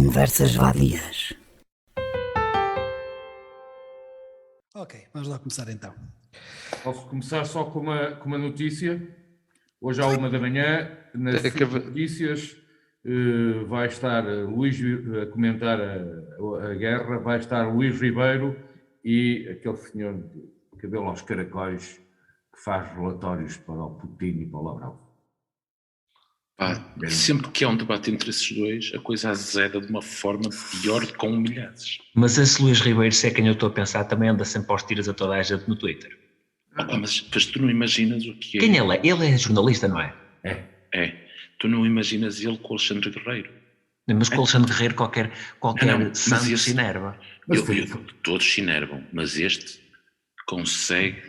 Conversas vadias. Ok, vamos lá começar então. Posso começar só com uma notícia? Hoje à 1h, nas notícias, vai estar Luís a comentar a guerra, vai estar Luís Ribeiro e aquele senhor de cabelo aos caracóis que faz relatórios para o Putin e para o Lavrov. Sempre que há um debate entre esses dois, a coisa azeda de uma forma pior do que com humilhados. Mas esse Luís Ribeiro, se é quem eu estou a pensar, também anda sempre aos tiros a toda a gente no Twitter. Mas tu não imaginas o que é. Quem ele é? Ele é jornalista, não é? É. Tu não imaginas ele com o Alexandre Guerreiro. Mas com o Alexandre Guerreiro qualquer santo se enerva. Todos se enervam, mas este consegue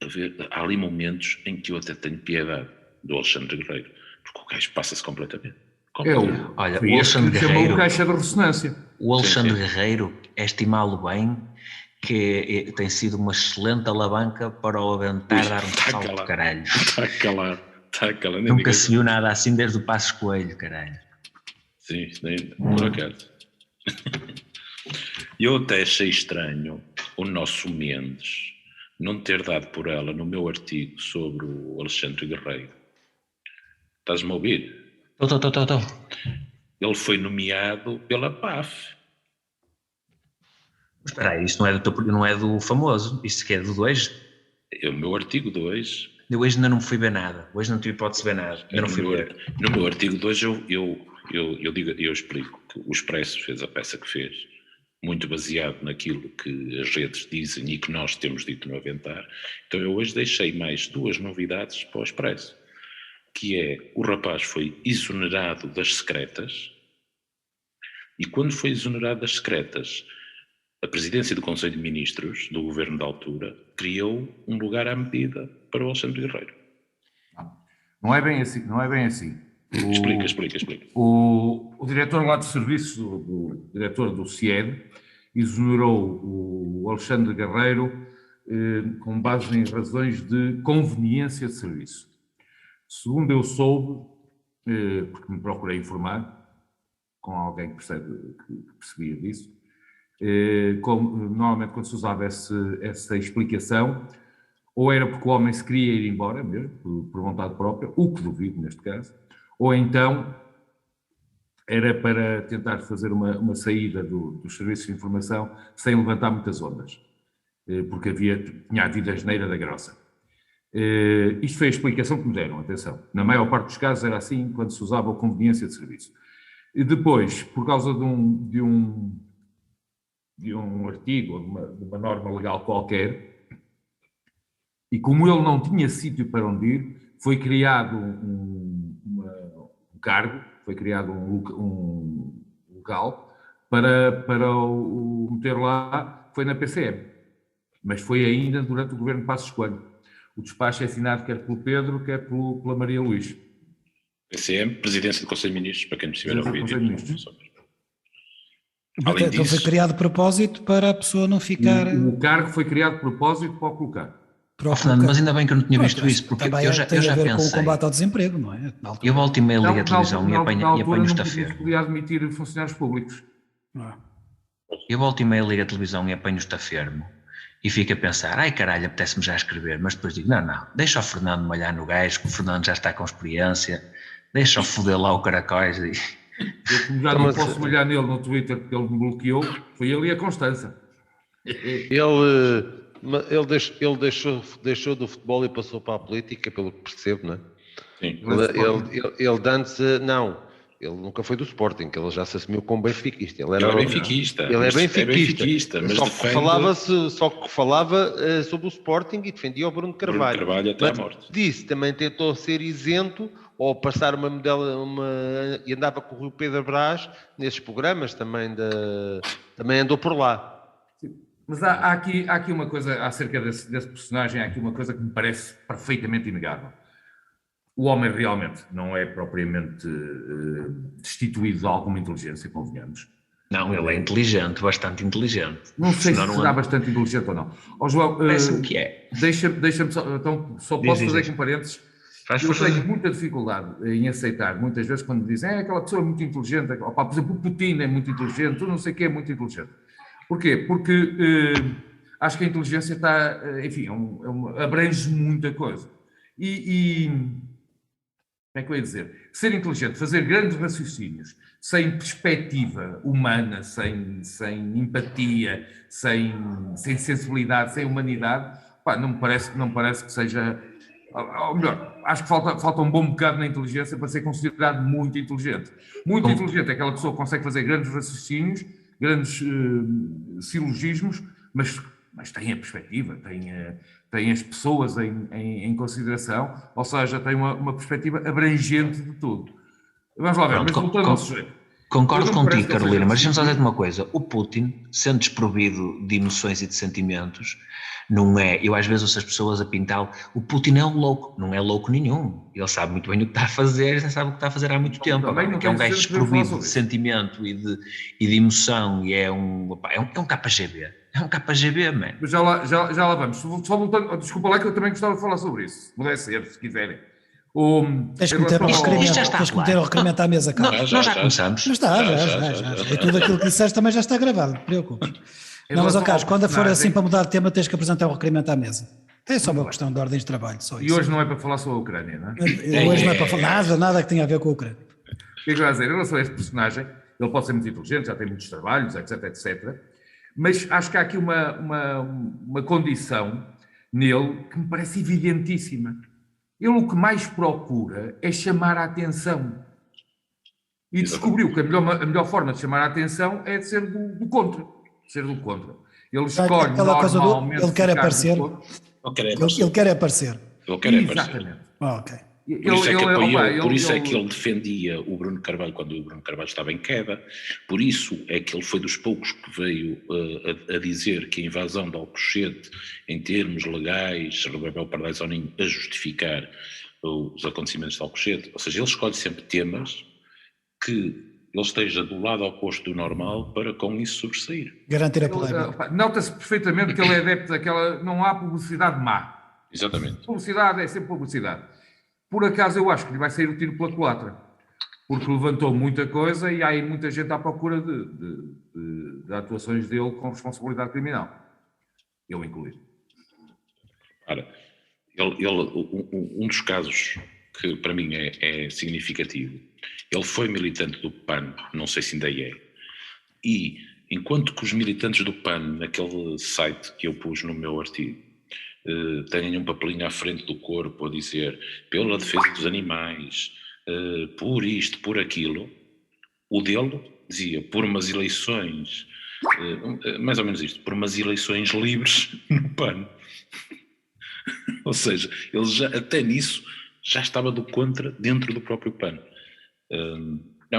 haver. Há ali momentos em que eu até tenho piedade do Alexandre Guerreiro. Porque o gajo passa-se completamente. Olha, o Alexandre Guerreiro, caixa de ressonância. O Alexandre Guerreiro é estimá-lo bem, que tem sido uma excelente alavanca para o aventar dar um salto de caralho. Está a calar. Nunca se viu nada assim desde o Passos Coelho, caralho. Sim, por acaso. Eu até achei estranho o nosso Mendes não ter dado por ela no meu artigo sobre o Alexandre Guerreiro. Estás-me a ouvir? Estou. Ele foi nomeado pela PAF. Mas espera aí, isto não é do famoso, isto que é do 2? É o meu artigo 2. Eu hoje ainda não fui ver nada, hoje não tive hipótese de ver nada. No meu artigo 2 eu explico que o Expresso fez a peça que fez, muito baseado naquilo que as redes dizem e que nós temos dito no Aventar. Então eu hoje deixei mais 2 novidades para o Expresso, que é: o rapaz foi exonerado das secretas, e quando foi exonerado das secretas, a presidência do Conselho de Ministros, do governo da altura, criou um lugar à medida para o Alexandre Guerreiro. Não é bem assim. Explica. O diretor lá de serviços, o diretor do CIED, exonerou o Alexandre Guerreiro com base em razões de conveniência de serviço. Segundo eu soube, porque me procurei informar com alguém que percebia disso, normalmente quando se usava essa explicação, ou era porque o homem se queria ir embora mesmo, por vontade própria, o que duvido neste caso, ou então era para tentar fazer uma saída dos serviços de informação sem levantar muitas ondas, porque tinha havido a asneira da grossa. Isto foi a explicação que me deram, atenção. Na maior parte dos casos era assim, quando se usava a conveniência de serviço. E depois, por causa de um artigo, ou de uma norma legal qualquer, e como ele não tinha sítio para onde ir, foi criado um cargo, foi criado um local para o meter lá, foi na PCM. Mas foi ainda durante o governo de Passos Coelho. O despacho é assinado quer pelo Pedro, quer pela Maria Luís. PCM, Presidência do Conselho de Ministros, para quem não estiver a ouvir. Então foi criado de propósito para a pessoa não ficar... O cargo foi criado de propósito para o colocar. Fernando, mas ainda bem que eu não tinha visto isso, porque eu já tem a ver pensei. Com o combate ao desemprego, não é? Eu volto e meia ligo a televisão e apanho o estafermo. Não podia admitir funcionários públicos. Eu volto e meia ligo a televisão e apanho o estafermo e fico a pensar, ai caralho, apetece-me já escrever, mas depois digo, não, deixa o Fernando malhar no gajo, que o Fernando já está com experiência, deixa-o foder lá o caracóis e... Eu, como já não posso malhar nele no Twitter porque ele me bloqueou, foi ele e a Constança. Ele deixou do futebol e passou para a política, pelo que percebo, não é? Sim. Ele antes, não, ele nunca foi do Sporting, que ele já se assumiu como benfiquista. Ele é benfiquista. Mas só que falava sobre o Sporting e defendia o Bruno Carvalho. Carvalho até à morte. Disse, também tentou ser isento ou passar e andava com o Rui Pedro Brás nesses programas, também andou por lá. Mas há aqui uma coisa acerca desse personagem, há aqui uma coisa que me parece perfeitamente inegável. O homem realmente não é propriamente destituído de alguma inteligência, convenhamos. Não, ele é inteligente, bastante inteligente. Não sei se será bastante inteligente ou não. João, parece-me que é. Deixa-me só, então, só posso fazer aqui um parênteses. Eu tenho muita dificuldade em aceitar, muitas vezes, quando dizem aquela pessoa é muito inteligente, por exemplo, o Putin é muito inteligente, não sei o que é muito inteligente. Porquê? Porque acho que a inteligência está, enfim, abrange muita coisa. Como é que eu ia dizer? Ser inteligente, fazer grandes raciocínios, sem perspectiva humana, sem empatia, sem sensibilidade, sem humanidade, não me parece que seja... Ou melhor, acho que falta um bom bocado na inteligência para ser considerado muito inteligente. Muito inteligente é aquela pessoa que consegue fazer grandes raciocínios, grandes silogismos, mas tem a perspectiva, tem as pessoas em consideração, ou seja, tem uma perspectiva abrangente de tudo. Vamos lá ver, mas voltando ao sujeito. Concordo contigo, Carolina, mas deixa-me só dizer uma coisa. O Putin, sendo desprovido de emoções e de sentimentos, não é... Eu às vezes ouço as pessoas a pintá-lo. O Putin é um louco. Não é louco nenhum. Ele sabe muito bem o que está a fazer, já sabe o que está a fazer há muito tempo. É um gajo desprovido de sentimento e de emoção e é um KGB. É um KGB, mano. Mas já lá vamos. Só voltando... Desculpa lá que eu também gostava de falar sobre isso. Se puder ser, se quiserem. Tens que meter o requerimento à mesa, Carlos. Nós já começamos. Mas está, já. E tudo aquilo que disseste também já está gravado, não te preocupes. Não, mas, Carlos, quando for assim para mudar de tema, tens que apresentar o requerimento à mesa. É só uma questão de ordem de trabalho, só isso. E hoje não é para falar sobre a Ucrânia, não é? Hoje não é para falar nada que tenha a ver com a Ucrânia. O que é que eu ia dizer? Em relação a este personagem, ele pode ser muito inteligente, já tem muitos trabalhos, etc. Mas acho que há aqui uma condição nele que me parece evidentíssima. Ele o que mais procura é chamar a atenção. E descobriu que a melhor forma de chamar a atenção é de ser do contra. Ele escolhe normalmente... Ele quer aparecer. Ele quer aparecer. Exatamente. Ok. Por isso é que ele defendia o Bruno Carvalho quando o Bruno Carvalho estava em queda, por isso é que ele foi dos poucos que veio a dizer que a invasão de Alcochete, em termos legais, Rebelo Pardais ao Ninho, a justificar os acontecimentos de Alcochete. Ou seja, ele escolhe sempre temas que ele esteja do lado oposto do normal para com isso sobressair. Garantir a polémica. Nota-se perfeitamente que ele é adepto daquela... Não há publicidade má. Exatamente. Publicidade é sempre publicidade. Por acaso eu acho que lhe vai sair o tiro pela culatra, porque levantou muita coisa e há aí muita gente à procura de atuações dele com responsabilidade criminal. Eu incluído. Ora, um dos casos que para mim é significativo, ele foi militante do PAN, não sei se ainda é, e enquanto que os militantes do PAN, naquele site que eu pus no meu artigo, têm um papelinho à frente do corpo a dizer pela defesa dos animais, por isto, por aquilo, o dele dizia por umas eleições, mais ou menos isto, por umas eleições livres no PAN. Ou seja, ele já, até nisso já estava do contra dentro do próprio PAN.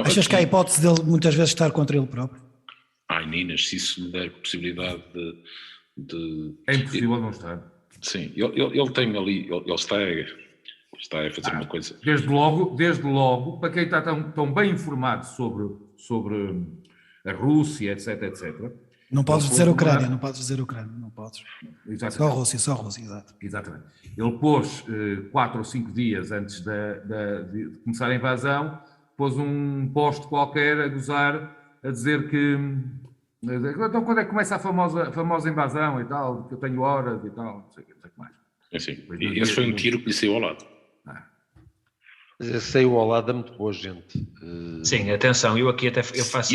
Achas que há a hipótese dele muitas vezes estar contra ele próprio? Ai, Ninas, se isso lhe der possibilidade de... É impossível não estar. Sim, ele tem ali, ele está a fazer uma coisa. Desde logo, para quem está tão bem informado sobre a Rússia, etc. Não podes dizer Ucrânia, não podes. Exatamente. Só Rússia, exato. Exatamente. Ele pôs 4 ou 5 dias antes de começar a invasão, pôs um post qualquer a gozar, a dizer que... Então, quando é que começa a famosa invasão e tal, que eu tenho horas e tal, não sei o que mais. Sim. E esse foi um tiro que lhe saiu ao lado. Mas saiu ao lado a muito boa gente. Sim, atenção, eu aqui até faço...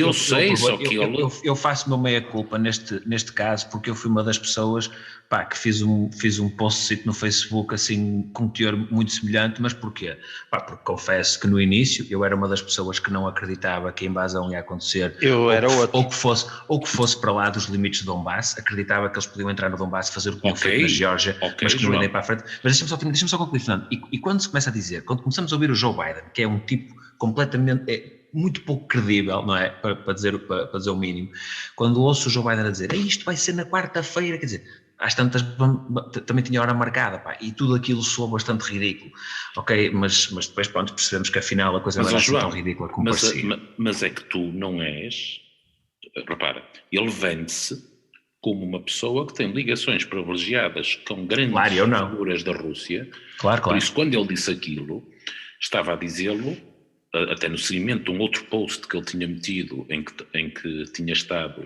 Eu faço uma meia-culpa neste caso, porque eu fui uma das pessoas que fiz um post no Facebook assim, com um teor muito semelhante, mas porquê? Porque confesso que no início eu era uma das pessoas que não acreditava que a invasão ia acontecer. Ou que fosse para lá dos limites de Donbass, acreditava que eles podiam entrar no Donbass e fazer o que tinham feito na Geórgia, mas que não ia nem para a frente. Mas deixa-me só concluir, Fernando. E quando se começa a dizer, quando começamos a ouvir o Joe Biden, que é um tipo completamente... muito pouco credível, não é? Para dizer o mínimo. Quando ouço o Joe Biden a dizer isto vai ser na quarta-feira, quer dizer, às tantas também tinha hora marcada, e tudo aquilo soou bastante ridículo, ok? Mas depois, pronto, percebemos que afinal a coisa não era assim tão ridícula como parecia. Mas é que tu não és... Repara, ele vende-se como uma pessoa que tem ligações privilegiadas com grandes figuras da Rússia. Claro. Por isso, quando ele disse aquilo, estava a dizê-lo, até no seguimento de um outro post que ele tinha metido, em que tinha estado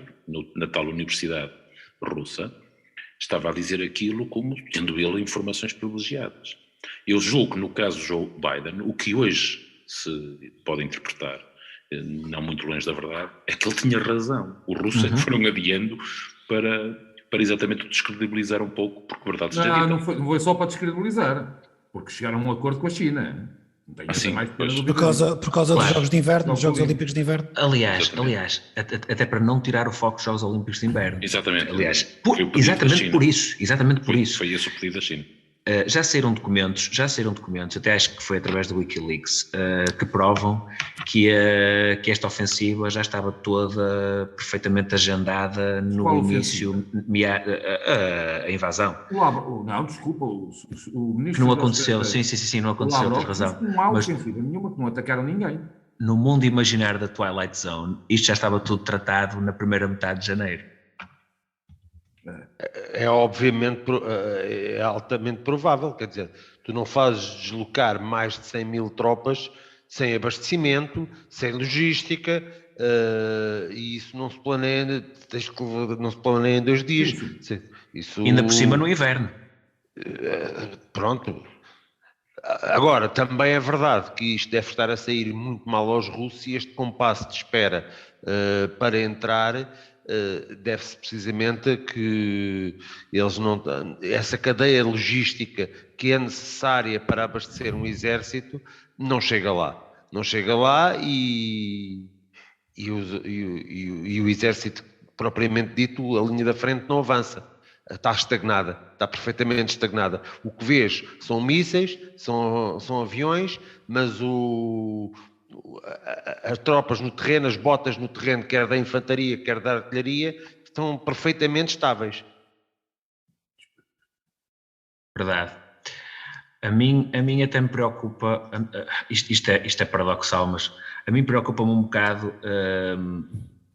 na tal universidade russa, estava a dizer aquilo como tendo ele informações privilegiadas. Eu julgo que no caso de Joe Biden, o que hoje se pode interpretar, não muito longe da verdade, é que ele tinha razão. Os russos foram adiando para exatamente o descredibilizar um pouco, porque a verdade seja dita. Não foi só para descredibilizar, porque chegaram a um acordo com a China. Não tenho mais pena por causa dos Jogos de Inverno, dos Jogos Olímpicos de Inverno. Aliás, até para não tirar o foco dos Jogos Olímpicos de Inverno. Exatamente. Aliás, exatamente por isso. Foi esse o pedido da China. Já saíram documentos, até acho que foi através do Wikileaks, que provam que esta ofensiva já estava toda perfeitamente agendada no Qual início, a invasão. Não, desculpa, o ministro... Que não aconteceu, sim, não aconteceu, tens razão. Não há ofensiva nenhuma, que não atacaram ninguém. No mundo imaginário da Twilight Zone, isto já estava tudo tratado na primeira metade de janeiro. É obviamente, é altamente provável, quer dizer, tu não fazes deslocar mais de 100 mil tropas sem abastecimento, sem logística, e isso não se planeia, não se planeia em 2 dias. Isso, ainda por cima no inverno. Pronto. Agora, também é verdade que isto deve estar a sair muito mal aos russos e este compasso de espera para entrar deve-se precisamente a que eles não... Essa cadeia logística que é necessária para abastecer um exército não chega lá. Não chega lá e o exército propriamente dito, a linha da frente não avança. Está estagnada, está perfeitamente estagnada. O que vês são mísseis, são aviões, mas as tropas no terreno, as botas no terreno, quer da infantaria, quer da artilharia, estão perfeitamente estáveis. Verdade. A mim até me preocupa, isto é paradoxal, mas a mim preocupa-me um bocado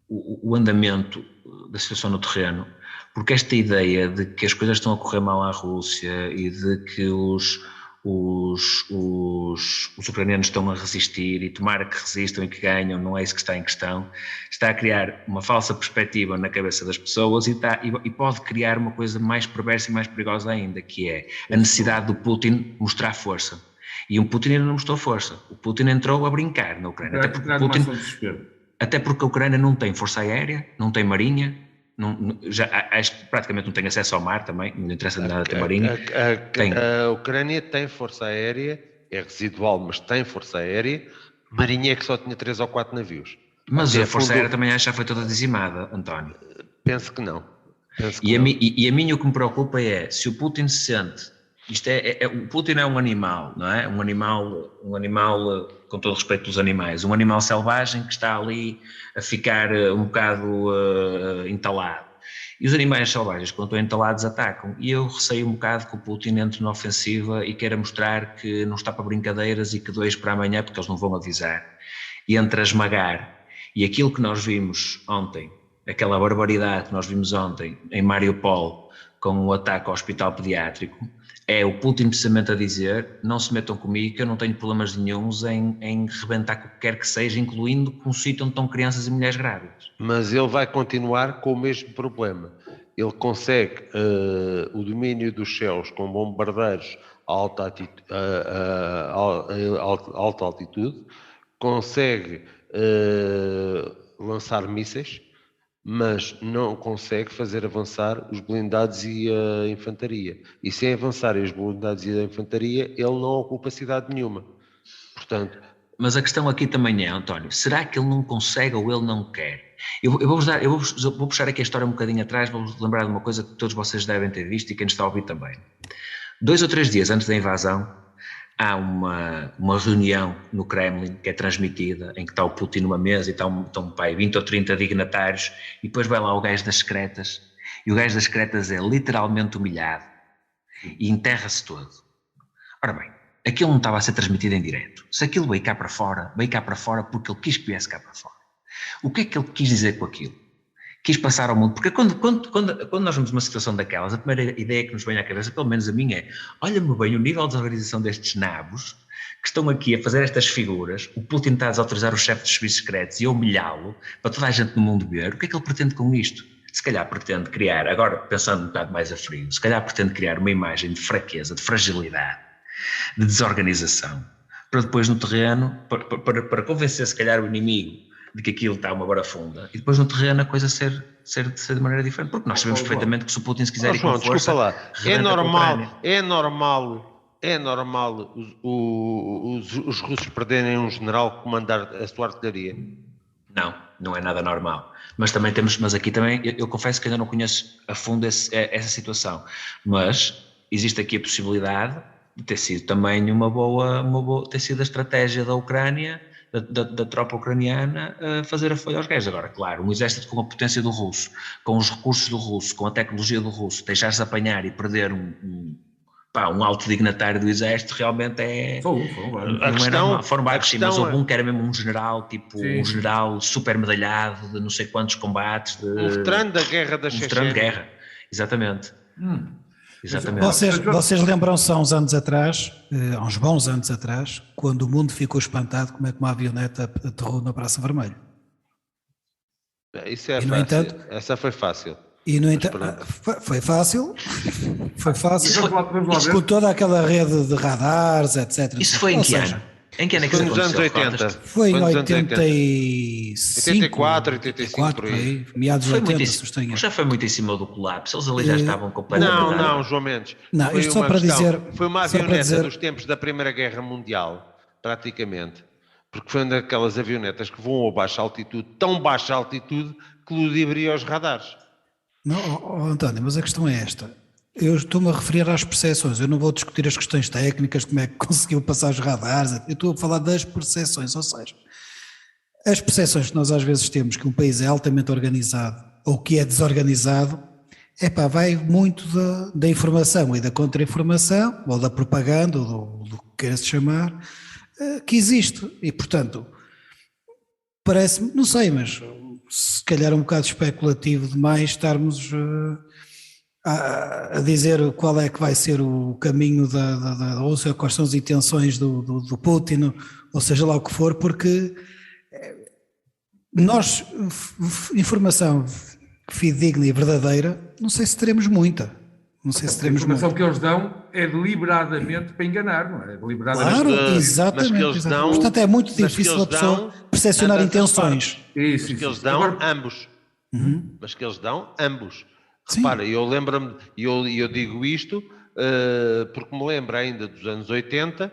o andamento da situação no terreno, porque esta ideia de que as coisas estão a correr mal à Rússia e de que os ucranianos estão a resistir e tomara que resistam e que ganham, não é isso que está em questão, está a criar uma falsa perspectiva na cabeça das pessoas e pode criar uma coisa mais perversa e mais perigosa ainda, que é a necessidade do Putin mostrar força. E o Putin ainda não mostrou força. O Putin entrou a brincar na Ucrânia. Até porque a Ucrânia não tem força aérea, não tem marinha, acho que praticamente não tem acesso ao mar também, não interessa nada ter marinha. A Ucrânia tem força aérea, é residual, mas tem força aérea. Marinha é que só tinha 3 ou 4 navios. Mas a força aérea também já foi toda dizimada, António. Penso que não. A mim o que me preocupa é, se o Putin se sente... o Putin é um animal, não é? Um animal, com todo respeito dos animais, um animal selvagem que está ali a ficar um bocado entalado. E os animais selvagens, quando estão entalados, atacam. E eu receio um bocado que o Putin entre na ofensiva e queira mostrar que não está para brincadeiras e que 2 para amanhã, porque eles não vão avisar, e entre a esmagar. E aquilo que nós vimos ontem, aquela barbaridade que nós vimos ontem em Mariupol, com o ataque ao hospital pediátrico, é o Putin precisamente a dizer: não se metam comigo, que eu não tenho problemas nenhuns em rebentar com o que quer que seja, incluindo com um sítio onde estão crianças e mulheres grávidas. Mas ele vai continuar com o mesmo problema. Ele consegue o domínio dos céus com bombardeiros a alta altitude, consegue lançar mísseis, mas não consegue fazer avançar os blindados e a infantaria. E sem avançarem os blindados e a infantaria, ele não ocupa cidade nenhuma. Portanto... Mas a questão aqui também é, António, será que ele não consegue ou ele não quer? Eu vou puxar aqui a história um bocadinho atrás, vou-vos lembrar de uma coisa que todos vocês devem ter visto e quem nos está a ouvir também. 2 ou 3 dias antes da invasão, há uma reunião no Kremlin que é transmitida, em que está o Putin numa mesa e estão 20 ou 30 dignatários, e depois vai lá o gajo das secretas, e o gajo das secretas é literalmente humilhado e enterra-se todo. Ora bem, aquilo não estava a ser transmitido em direto. Se aquilo veio cá para fora porque ele quis que viesse cá para fora. O que é que ele quis dizer com aquilo? quis passar ao mundo, porque quando nós vemos uma situação daquelas, a primeira ideia que nos vem à cabeça, pelo menos a minha, é, olha-me bem o nível de desorganização destes nabos, que estão aqui a fazer estas figuras, o Putin está a desautorizar o chefe dos serviços secretos e a humilhá-lo, para toda a gente no mundo ver, o que é que ele pretende com isto? Se calhar pretende criar, agora pensando um bocado mais a frio, se calhar pretende criar uma imagem de fraqueza, de fragilidade, de desorganização, para depois no terreno, para convencer se calhar o inimigo de que aquilo está uma barafunda, e depois no terreno a coisa ser de maneira diferente, porque nós sabemos perfeitamente que se o Putin se quiser ir com força... Desculpa lá, é normal os russos perderem um general que comandar a sua artilharia? Não é nada normal. Mas aqui também, eu confesso que ainda não conheço a fundo essa situação, mas existe aqui a possibilidade de ter sido também uma boa ter sido a estratégia da Ucrânia, da tropa ucraniana, fazer a folha aos gajos. Agora, claro, um exército com a potência do russo, com os recursos do russo, com a tecnologia do russo, deixar-se apanhar e perder um alto dignatário do exército realmente é... Foram vários, sim, mas houve um que era mesmo um general, um general super medalhado de não sei quantos combates. Um veterano da guerra da Chechênia. Um veterano de guerra, exatamente. Exatamente. Vocês lembram-se há uns anos atrás, há uns bons anos atrás, quando o mundo ficou espantado como é que uma avioneta aterrou na Praça Vermelha? Isso é fácil. Entanto, essa foi fácil. E no entanto, foi fácil, com toda aquela rede de radares, etc. Isso foi em que ano? Em que ano é que foi nos anos 80? Foi em 84, 85, por aí. Meados de 80, se estou já foi muito em cima do colapso, eles ali já estavam completamente... Não, João Mendes. Não, isto só para dizer... Foi uma avioneta dos tempos da Primeira Guerra Mundial, praticamente, porque foi uma daquelas avionetas que voam a baixa altitude, tão baixa altitude, que ludibriam os radares. Não, António, mas a questão é esta. Eu estou-me a referir às percepções, eu não vou discutir as questões técnicas, como é que conseguiu passar os radares, eu estou a falar das percepções, ou seja, as percepções que nós às vezes temos que um país é altamente organizado ou que é desorganizado, vai muito da informação e da contra-informação, ou da propaganda, ou do que queira-se chamar, que existe, e portanto, parece-me, não sei, mas... se calhar um bocado especulativo demais estarmos a dizer qual é que vai ser o caminho ou seja, quais são as intenções do Putin, ou seja lá o que for, porque nós, informação fidedigna e verdadeira, não sei se teremos muita. Não sei se teremos a informação que eles dão é deliberadamente para enganar, não é? Claro, exatamente. Portanto, é muito difícil a pessoa percepcionar intenções. Isso. Mas que eles dão ambos. Mas que eles dão ambos. Sim. Repara, eu lembro-me, eu digo isto porque me lembro ainda dos anos 80,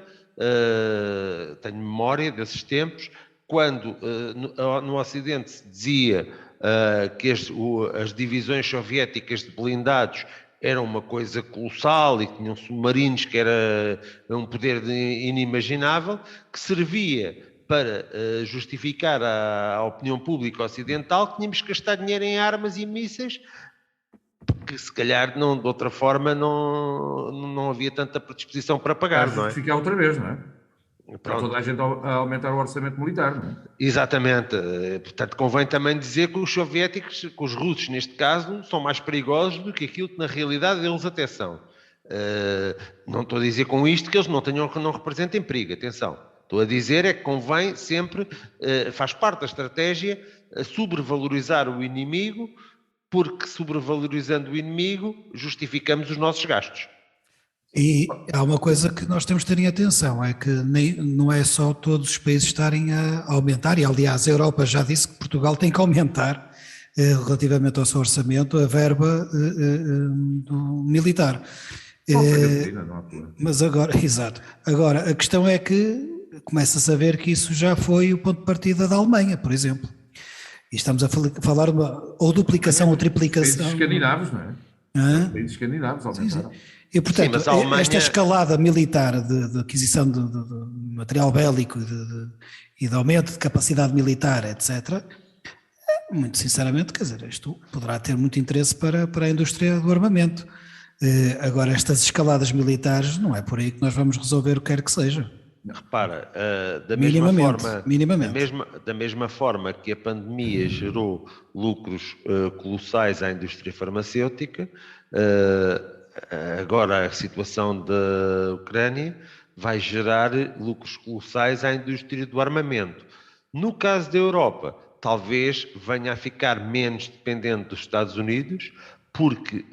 tenho memória desses tempos, quando no Ocidente se dizia que as divisões soviéticas de blindados eram uma coisa colossal e que tinham submarinos que era um poder inimaginável, que servia para justificar à opinião pública ocidental que tínhamos que gastar dinheiro em armas e mísseis, que se calhar de outra forma não havia tanta predisposição para pagar, não é? Ficar outra vez, não é? Para toda a gente a aumentar o orçamento militar, não é? Exatamente. Portanto, convém também dizer que os soviéticos, que os russos neste caso, são mais perigosos do que aquilo que na realidade eles até são. Não estou a dizer com isto que eles não representem perigo, atenção. Estou a dizer é que convém sempre, faz parte da estratégia, sobrevalorizar o inimigo, porque sobrevalorizando o inimigo justificamos os nossos gastos. E há uma coisa que nós temos de ter em atenção, é que não é só todos os países estarem a aumentar, e aliás a Europa já disse que Portugal tem que aumentar relativamente ao seu orçamento a verba do militar. Mas agora, exato, agora a questão é que começa-se a ver que isso já foi o ponto de partida da Alemanha, por exemplo. E estamos a falar de uma ou duplicação ou triplicação. Países escandinavos, não é? Países escandinavos aumentaram. Sim. E, portanto, Alemanha... esta escalada militar de aquisição de material bélico e de aumento de capacidade militar, etc., muito sinceramente, quer dizer, isto poderá ter muito interesse para a indústria do armamento. Agora, estas escaladas militares, não é por aí que nós vamos resolver o que quer que seja. repara, minimamente. Da mesma forma que a pandemia gerou lucros colossais à indústria farmacêutica, agora a situação da Ucrânia vai gerar lucros colossais à indústria do armamento. No caso da Europa, talvez venha a ficar menos dependente dos Estados Unidos, porque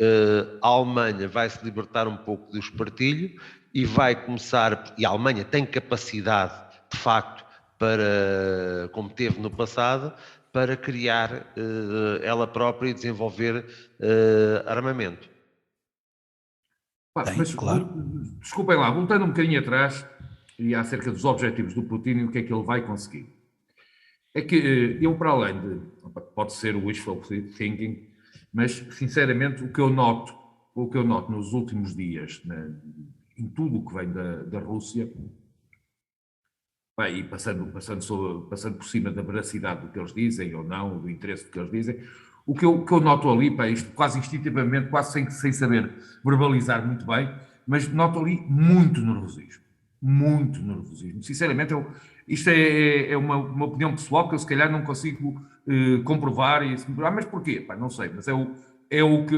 a Alemanha vai se libertar um pouco do espartilho e vai começar, e a Alemanha tem capacidade, de facto, para, como teve no passado, para criar ela própria e desenvolver armamento. Mas, claro. Desculpem lá, voltando um bocadinho atrás, e acerca dos objetivos do Putin e o que é que ele vai conseguir. É que eu, para além de, pode ser o wishful thinking, mas, sinceramente, o que eu noto nos últimos dias, em tudo o que vem da Rússia, e passando por cima da veracidade do que eles dizem ou não, do interesse do que eles dizem, o que eu noto ali, isto quase instintivamente, quase sem saber verbalizar muito bem, mas noto ali muito nervosismo. Muito nervosismo. Sinceramente, isto é uma opinião pessoal que eu se calhar não consigo comprovar. Mas porquê? Não sei, mas é o que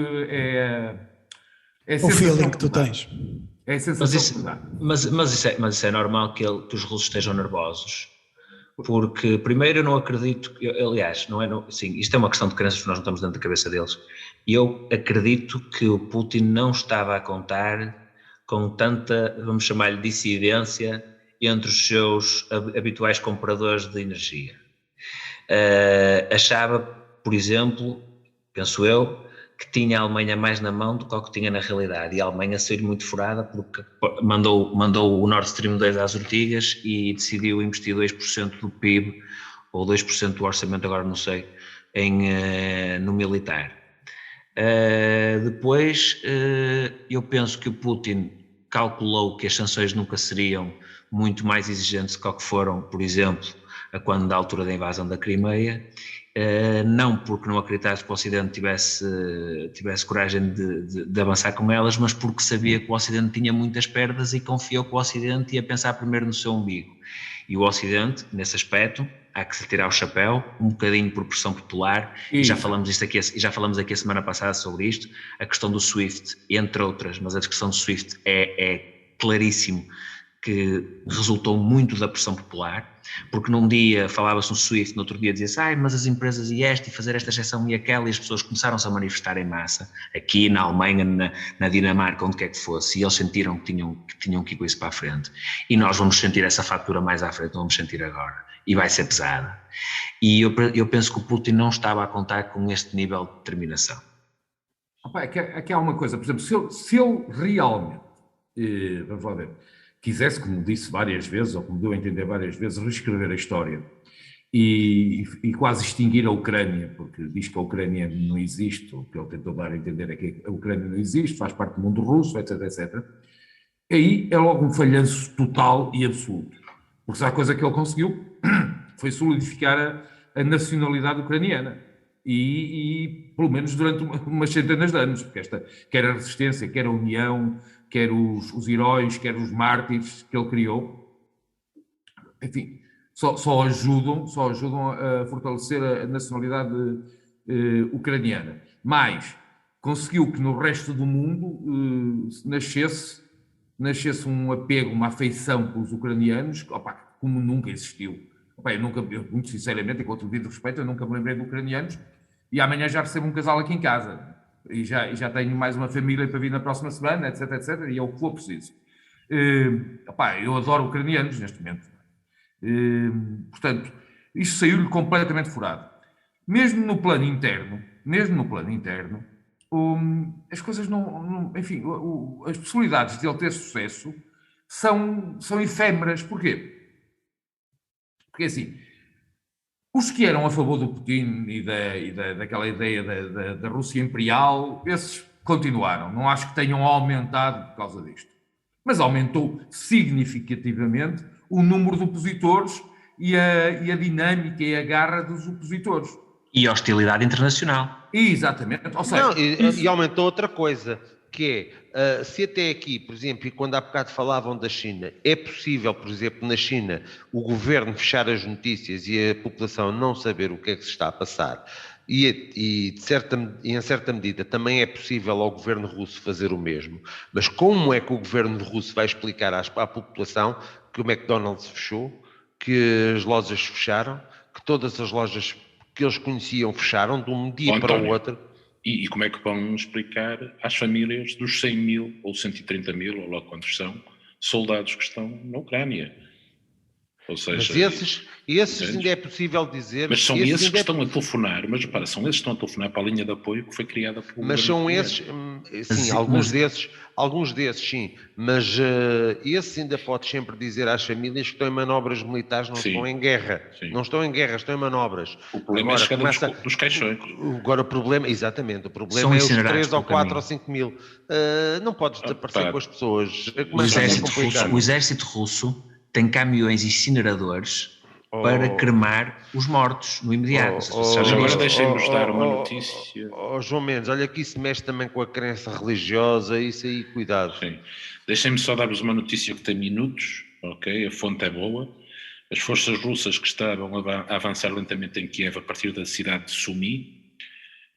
é o feeling que tu tens. É a sensação que dá. Mas isso é normal que os russos estejam nervosos, porque primeiro eu não acredito, aliás, sim, isto é uma questão de crenças que nós não estamos dentro da cabeça deles, e eu acredito que o Putin não estava a contar com tanta, vamos chamar-lhe, dissidência entre os seus habituais compradores de energia. Achava, por exemplo, penso eu, que tinha a Alemanha mais na mão do que o que tinha na realidade, e a Alemanha saiu muito furada porque mandou o Nord Stream 2 às ortigas e decidiu investir 2% do PIB, ou 2% do orçamento, agora não sei, no militar. Depois, eu penso que o Putin calculou que as sanções nunca seriam muito mais exigentes do que foram, por exemplo, quando da altura da invasão da Crimeia, não porque não acreditasse que o Ocidente tivesse coragem de avançar com elas, mas porque sabia que o Ocidente tinha muitas perdas e confiou que o Ocidente ia pensar primeiro no seu umbigo. E o Ocidente, nesse aspecto, há que se tirar o chapéu, um bocadinho por pressão popular, e já falamos aqui a semana passada sobre isto, a questão do SWIFT, entre outras, mas a questão do SWIFT é claríssimo que resultou muito da pressão popular, porque num dia falava-se no SWIFT, no outro dia dizia-se, mas as empresas e fazer esta exceção e aquela, e as pessoas começaram-se a manifestar em massa, aqui na Alemanha, na Dinamarca, onde quer que fosse, e eles sentiram que tinham que ir com isso para a frente. E nós vamos sentir essa fatura mais à frente, não vamos sentir agora. E vai ser pesada. E eu penso que o Putin não estava a contar com este nível de determinação. Aqui há uma coisa, por exemplo, se ele realmente, vamos lá ver, quisesse, como disse várias vezes, ou como deu a entender várias vezes, reescrever a história e quase extinguir a Ucrânia, porque diz que a Ucrânia não existe, o que ele tentou dar a entender é que a Ucrânia não existe, faz parte do mundo russo, etc, etc. Aí é logo um falhanço total e absoluto. Porque se há coisa que ele conseguiu foi solidificar a nacionalidade ucraniana. E pelo menos durante umas centenas de anos, porque quer a resistência, quer a união, quer os heróis, quer os mártires que ele criou, enfim, só ajudam a fortalecer a nacionalidade ucraniana. Mas conseguiu que no resto do mundo nascesse um apego, uma afeição pelos ucranianos, como nunca existiu. Eu muito sinceramente, e com todo o devido respeito, eu nunca me lembrei de ucranianos, e amanhã já recebo um casal aqui em casa. E já tenho mais uma família para vir na próxima semana, etc, etc, e é o que for preciso. Eu adoro ucranianos neste momento. Portanto, isto saiu-lhe completamente furado. Mesmo no plano interno, as coisas enfim, as possibilidades de ele ter sucesso são efêmeras. Porquê? Porque assim, os que eram a favor do Putin e daquela ideia da Rússia imperial, esses continuaram. Não acho que tenham aumentado por causa disto. Mas aumentou significativamente o número de opositores e a dinâmica e a garra dos opositores. E a hostilidade internacional. Exatamente. Ou seja, e aumentou outra coisa. que é, se até aqui, por exemplo, e quando há bocado falavam da China, é possível, por exemplo, na China, o governo fechar as notícias e a população não saber o que é que se está a passar, e em certa medida também é possível ao governo russo fazer o mesmo, mas como é que o governo russo vai explicar à população que o McDonald's fechou, que as lojas fecharam, que todas as lojas que eles conheciam fecharam de um dia para o outro? E como é que vão explicar às famílias dos 100 mil ou 130 mil, ou lá quantos são, soldados que estão na Ucrânia? Ou seja, mas esses ainda é possível dizer... Mas são esses que estão a telefonar, mas repara, são esses que estão a telefonar para a linha de apoio que foi criada pelo Mas são esses, sim, alguns desses sim, mas esses ainda podes sempre dizer às famílias que estão em manobras militares, não estão em guerra. Sim. Não estão em guerra, estão em manobras. O problema agora, é a chegada dos caixões. Agora o problema, exatamente, o problema é os 3 ou 4 ou 5 mil. Não podes desaparecer com as pessoas. O exército russo tem caminhões incineradores para cremar os mortos no imediato. Agora deixem-nos dar uma notícia. João Mendes, olha que isso mexe também com a crença religiosa, isso aí, cuidado. Sim. Deixem-me só dar-vos uma notícia que tem minutos, ok? A fonte é boa. As forças russas que estavam a avançar lentamente em Kiev a partir da cidade de Sumy,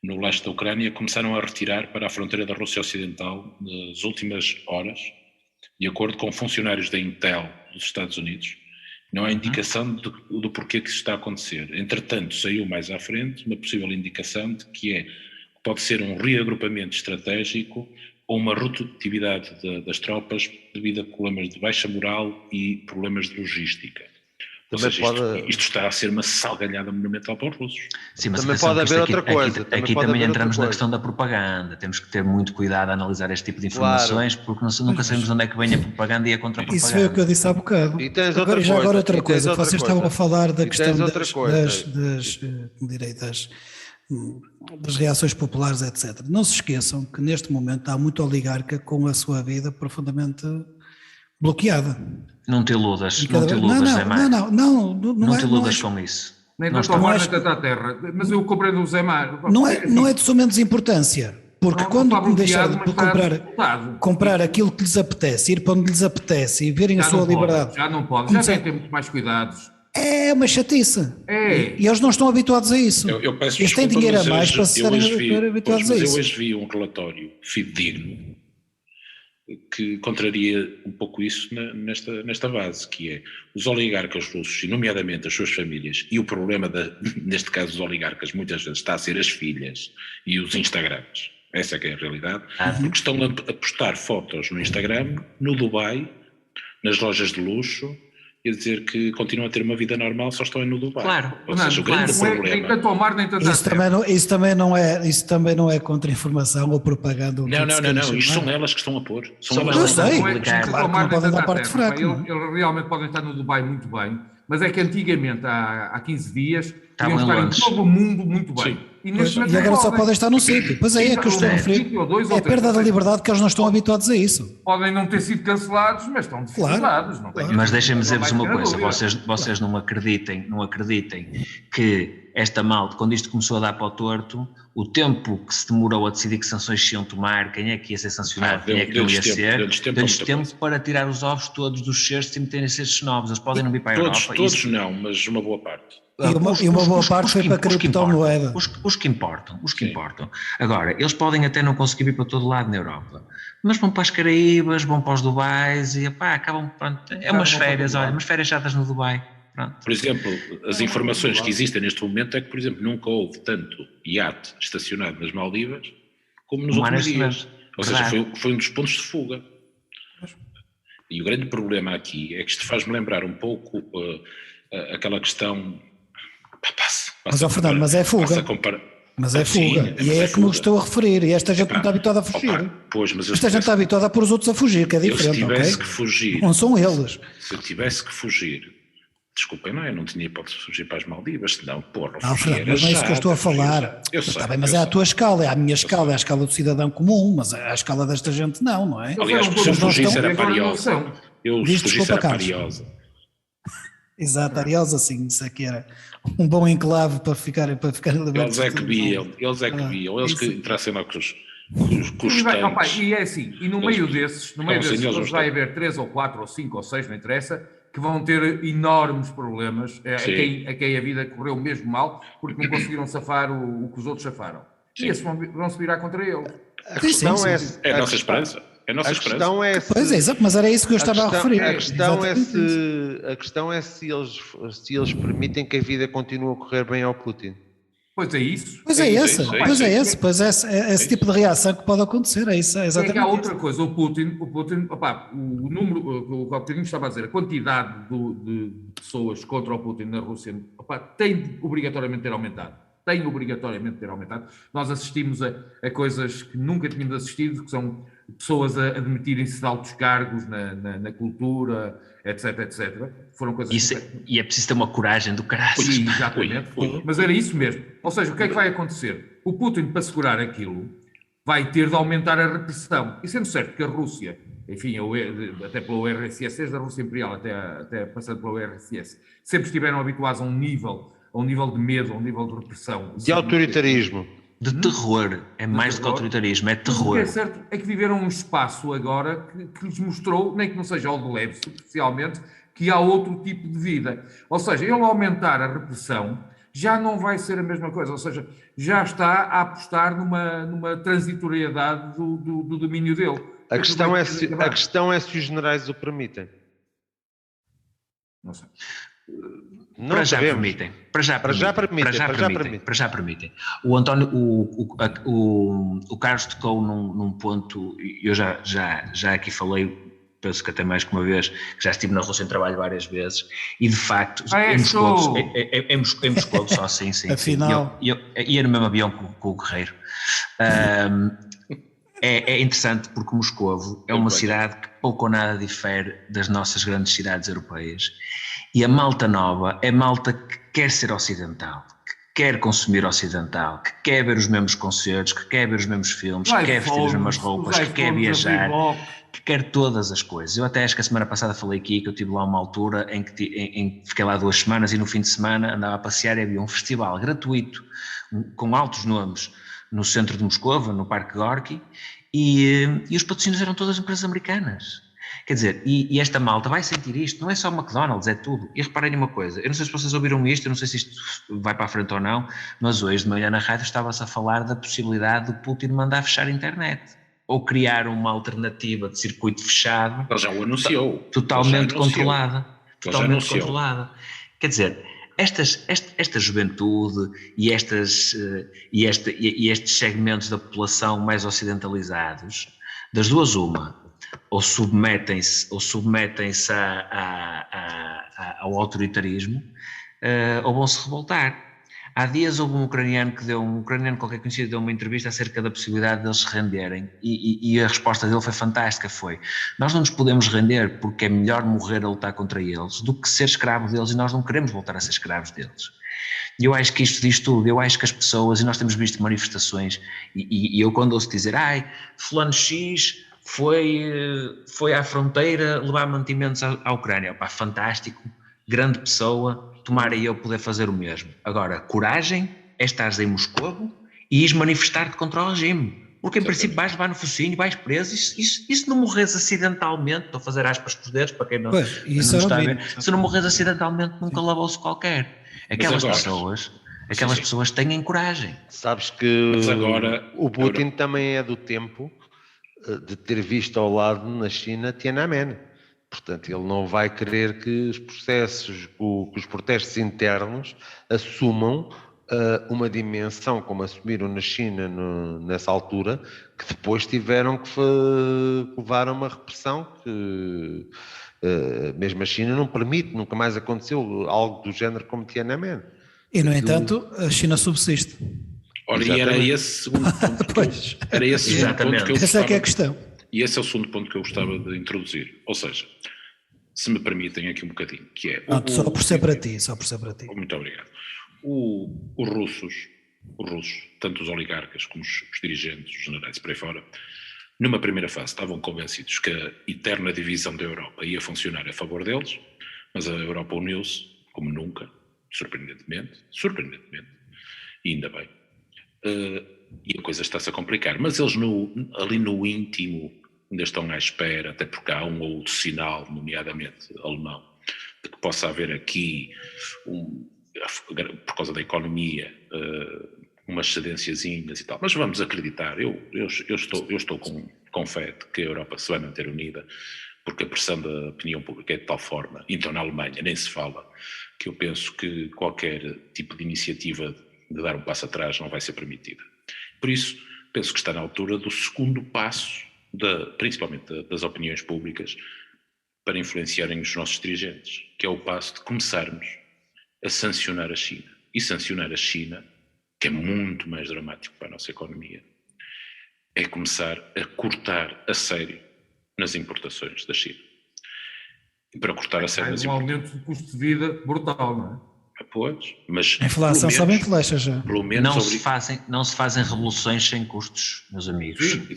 no leste da Ucrânia, começaram a retirar para a fronteira da Rússia Ocidental nas últimas horas, de acordo com funcionários da Intel dos Estados Unidos. Não há indicação do porquê que isso está a acontecer. Entretanto, saiu mais à frente uma possível indicação de que pode ser um reagrupamento estratégico ou uma rotatividade das tropas devido a problemas de baixa moral e problemas de logística. Ou seja, isto está a ser uma salgalhada monumental para os russos. Sim, mas também pode haver outra coisa. Aqui também entramos na questão da propaganda. Temos que ter muito cuidado a analisar este tipo de informações, porque nunca sabemos onde é que vem a propaganda e a contra-propaganda. Isso foi o que eu disse há bocado. E tens outra coisa. Agora outra coisa. Vocês estavam a falar da questão das reações populares, etc. Não se esqueçam que neste momento há muito oligarca com a sua vida profundamente bloqueada. Não te iludas, Zé Mário. Não te iludas com isso. Nem da tua marca da terra, mas eu compreendo o Zé Mário. Não é de sua menos importância, porque quando deixar de comprar aquilo que lhes apetece, ir para onde lhes apetece e verem a sua liberdade. Já não pode, já tem que ter muito mais cuidados. É uma chatice. E eles não estão habituados a isso. Eu peço eles têm dinheiro a mais para se estarem habituados a isso. Eu hoje vi um relatório fidedigno que contraria um pouco isso nesta base, que é os oligarcas russos, e nomeadamente as suas famílias, e o problema, neste caso dos oligarcas, muitas vezes está a ser as filhas e os Instagrams. Essa é que é a realidade. Porque estão a postar fotos no Instagram, no Dubai, nas lojas de luxo, e a dizer que continuam a ter uma vida normal, só estão no Dubai. Claro. Ou seja, o grande problema... Isso também não é contra-informação ou propaganda. Não, isto são elas que estão a pôr. São elas que estão a publicar. Claro que não podem dar parte fraca. Eles realmente podem estar no Dubai muito bem, mas é que antigamente, há 15 dias, podiam estar em todo o mundo muito bem. E agora só podem estar num sítio. Pois é que eu estou a referir. É a perda da liberdade que eles não estão habituados a isso. Podem não ter sido cancelados, mas estão dificultados. Mas deixem-me dizer-vos uma coisa. Vocês não acreditem que esta malta, quando isto começou a dar para o torto, o tempo que se demorou a decidir que sanções se iam tomar, quem é que ia ser sancionado, quem é que não ia ser, deu-lhes tempo para tirar os ovos todos dos cestos e meterem cestos novos. Eles podem não vir para a Europa. Todos não, mas uma boa parte. E uma boa parte foi para a criptomoeda. Os que importam. Agora, eles podem até não conseguir vir para todo lado na Europa, mas vão para as Caraíbas, vão para os Dubais e acabam, pronto, é umas férias, umas férias chatas no Dubai. Pronto. Por exemplo, as informações que existem neste momento é que, por exemplo, nunca houve tanto iate estacionado nas Maldivas como nos últimos dias. Ou seja, foi um dos pontos de fuga. E o grande problema aqui é que isto faz-me lembrar um pouco aquela questão... Mas é fuga. Mas é fuga. E é que me estou a referir. E esta gente não está habituada a fugir. Esta gente está habituada a pôr os outros a fugir, que é diferente. Se tivesse que fugir... Não são eles. Se eu tivesse que fugir... Desculpem, eu não tinha hipótese de fugir para as Maldivas, senão, Fernando, mas não é isso que eu estou a falar. Está bem, mas é a tua escala, é a minha escala, é a escala do cidadão comum, mas a escala desta gente não é? Aliás, se eu fugisse era Pariosa. Se fugisse era Pariosa. Exato, Ariosa, sim, isso aqui era um bom enclave para ficar libertos. Eles é que viam, eles que entrassem lá com constantes. E é assim, e no meio desses, eles vai haver 3 ou 4 ou 5 ou 6, não interessa, que vão ter enormes problemas, a quem a vida correu mesmo mal, porque não conseguiram safar o que os outros safaram. Sim. E esses vão se virar contra eles. A questão é a nossa esperança. É a nossa esperança. Pois é, exato, mas era isso que eu estava a referir. A questão é se eles permitem que a vida continue a correr bem ao Putin. Pois é isso. Pois é esse tipo de reação que pode acontecer, é isso, é exatamente. Que há outra coisa, o Putin, o número, o que estava a dizer, a quantidade de pessoas contra o Putin na Rússia, tem obrigatoriamente de ter aumentado. Nós assistimos a coisas que nunca tínhamos assistido, que são pessoas a admitirem-se de altos cargos na cultura, etc. Foram coisas e é preciso ter uma coragem do caralho. Sim, exatamente. Mas era isso mesmo. Ou seja, o que é que vai acontecer? O Putin, para segurar aquilo, vai ter de aumentar a repressão. E sendo certo que a Rússia, enfim, até pela URSS, desde a Rússia Imperial até passando pela URSS, sempre estiveram habituados a um nível de medo, a um nível de repressão. De autoritarismo. De terror. É mais do que autoritarismo, é terror. O que é certo é que viveram um espaço agora que lhes mostrou, nem que não seja ao de leve, superficialmente, que há outro tipo de vida. Ou seja, ele aumentar a repressão já não vai ser a mesma coisa. Ou seja, já está a apostar numa transitoriedade do domínio dele. A questão é se os generais o permitem. Não sei. Para já permitem. O António, o Carlos tocou num ponto, eu já aqui falei, penso que até mais que uma vez, que já estive na Rússia em trabalho várias vezes, e de facto, em Moscou só, sim. Afinal. Eu ia no mesmo avião com o Guerreiro. É interessante porque Moscovo é uma cidade que pouco ou nada difere das nossas grandes cidades europeias. E a malta nova é malta que quer ser ocidental, que quer consumir ocidental, que quer ver os mesmos concertos, que quer ver os mesmos filmes, que quer vestir as mesmas roupas, que quer viajar, que quer todas as coisas. Eu até acho que a semana passada falei aqui que eu estive lá uma altura em que fiquei lá 2 semanas e no fim de semana andava a passear e havia um festival gratuito com altos nomes no centro de Moscova, no Parque Gorky, e os patrocínios eram todas empresas americanas. Quer dizer, e esta malta vai sentir isto, não é só McDonald's, é tudo. E reparem uma coisa, eu não sei se vocês ouviram isto, eu não sei se isto vai para a frente ou não, mas hoje de manhã na rádio estava-se a falar da possibilidade de Putin mandar fechar a internet, ou criar uma alternativa de circuito fechado. Ele já o anunciou. Totalmente controlada. Quer dizer, esta juventude e estes segmentos da população mais ocidentalizados, das duas uma, ou submetem-se ao autoritarismo, ou vão-se revoltar. Há dias houve um ucraniano qualquer conhecido, deu uma entrevista acerca da possibilidade de eles se renderem, e a resposta dele foi fantástica, nós não nos podemos render porque é melhor morrer a lutar contra eles do que ser escravo deles, e nós não queremos voltar a ser escravos deles. E eu acho que isto diz tudo, eu acho que as pessoas, e nós temos visto manifestações, e eu quando ouço dizer, fulano X foi à fronteira levar mantimentos à Ucrânia, fantástico, grande pessoa, tomara eu poder fazer o mesmo. Agora, coragem é estares em Moscovo e ires manifestar-te contra o regime, porque em princípio vais levar no focinho, vais preso, e se não morres acidentalmente, estou a fazer aspas com os dedos para quem não está a ver, se não morres acidentalmente nunca lavou-se qualquer. Aquelas pessoas têm coragem. Sabes que o Putin também é do tempo de ter visto ao lado na China Tiananmen. Portanto, ele não vai querer que os protestos internos assumam uma dimensão como assumiram na China nessa altura, que depois tiveram que levar a uma repressão que mesmo a China não permite, nunca mais aconteceu algo do género como Tiananmen. E, no entanto, a China subsiste. Ora, e era esse segundo ponto Essa é que é a questão. E esse é o segundo ponto que eu gostava de introduzir. Ou seja, se me permitem aqui um bocadinho, que é... Só por ser para ti. Muito obrigado. Os russos, tanto os oligarcas como os dirigentes, os generais por aí fora, numa primeira fase estavam convencidos que a eterna divisão da Europa ia funcionar a favor deles, mas a Europa uniu-se como nunca, surpreendentemente, e ainda bem. e a coisa está-se a complicar. Mas eles ali no íntimo ainda estão à espera, até porque há um ou outro sinal, nomeadamente alemão, de que possa haver aqui, por causa da economia, umas cedênciazinhas e tal. Mas vamos acreditar, eu estou com fé de que a Europa se vai manter unida, porque a pressão da opinião pública é de tal forma, então na Alemanha nem se fala, que eu penso que qualquer tipo de iniciativa de dar um passo atrás não vai ser permitida. Por isso, penso que está na altura do segundo passo, principalmente das opiniões públicas, para influenciarem os nossos dirigentes, que é o passo de começarmos a sancionar a China. E sancionar a China, que é muito mais dramático para a nossa economia, é começar a cortar a sério nas importações da China. E para cortar a sério nas importações... um aumento do custo de vida brutal, não é? Pois, mas a inflação sabem que flecha já. Pelo menos não se fazem revoluções sem custos, meus amigos. Sim,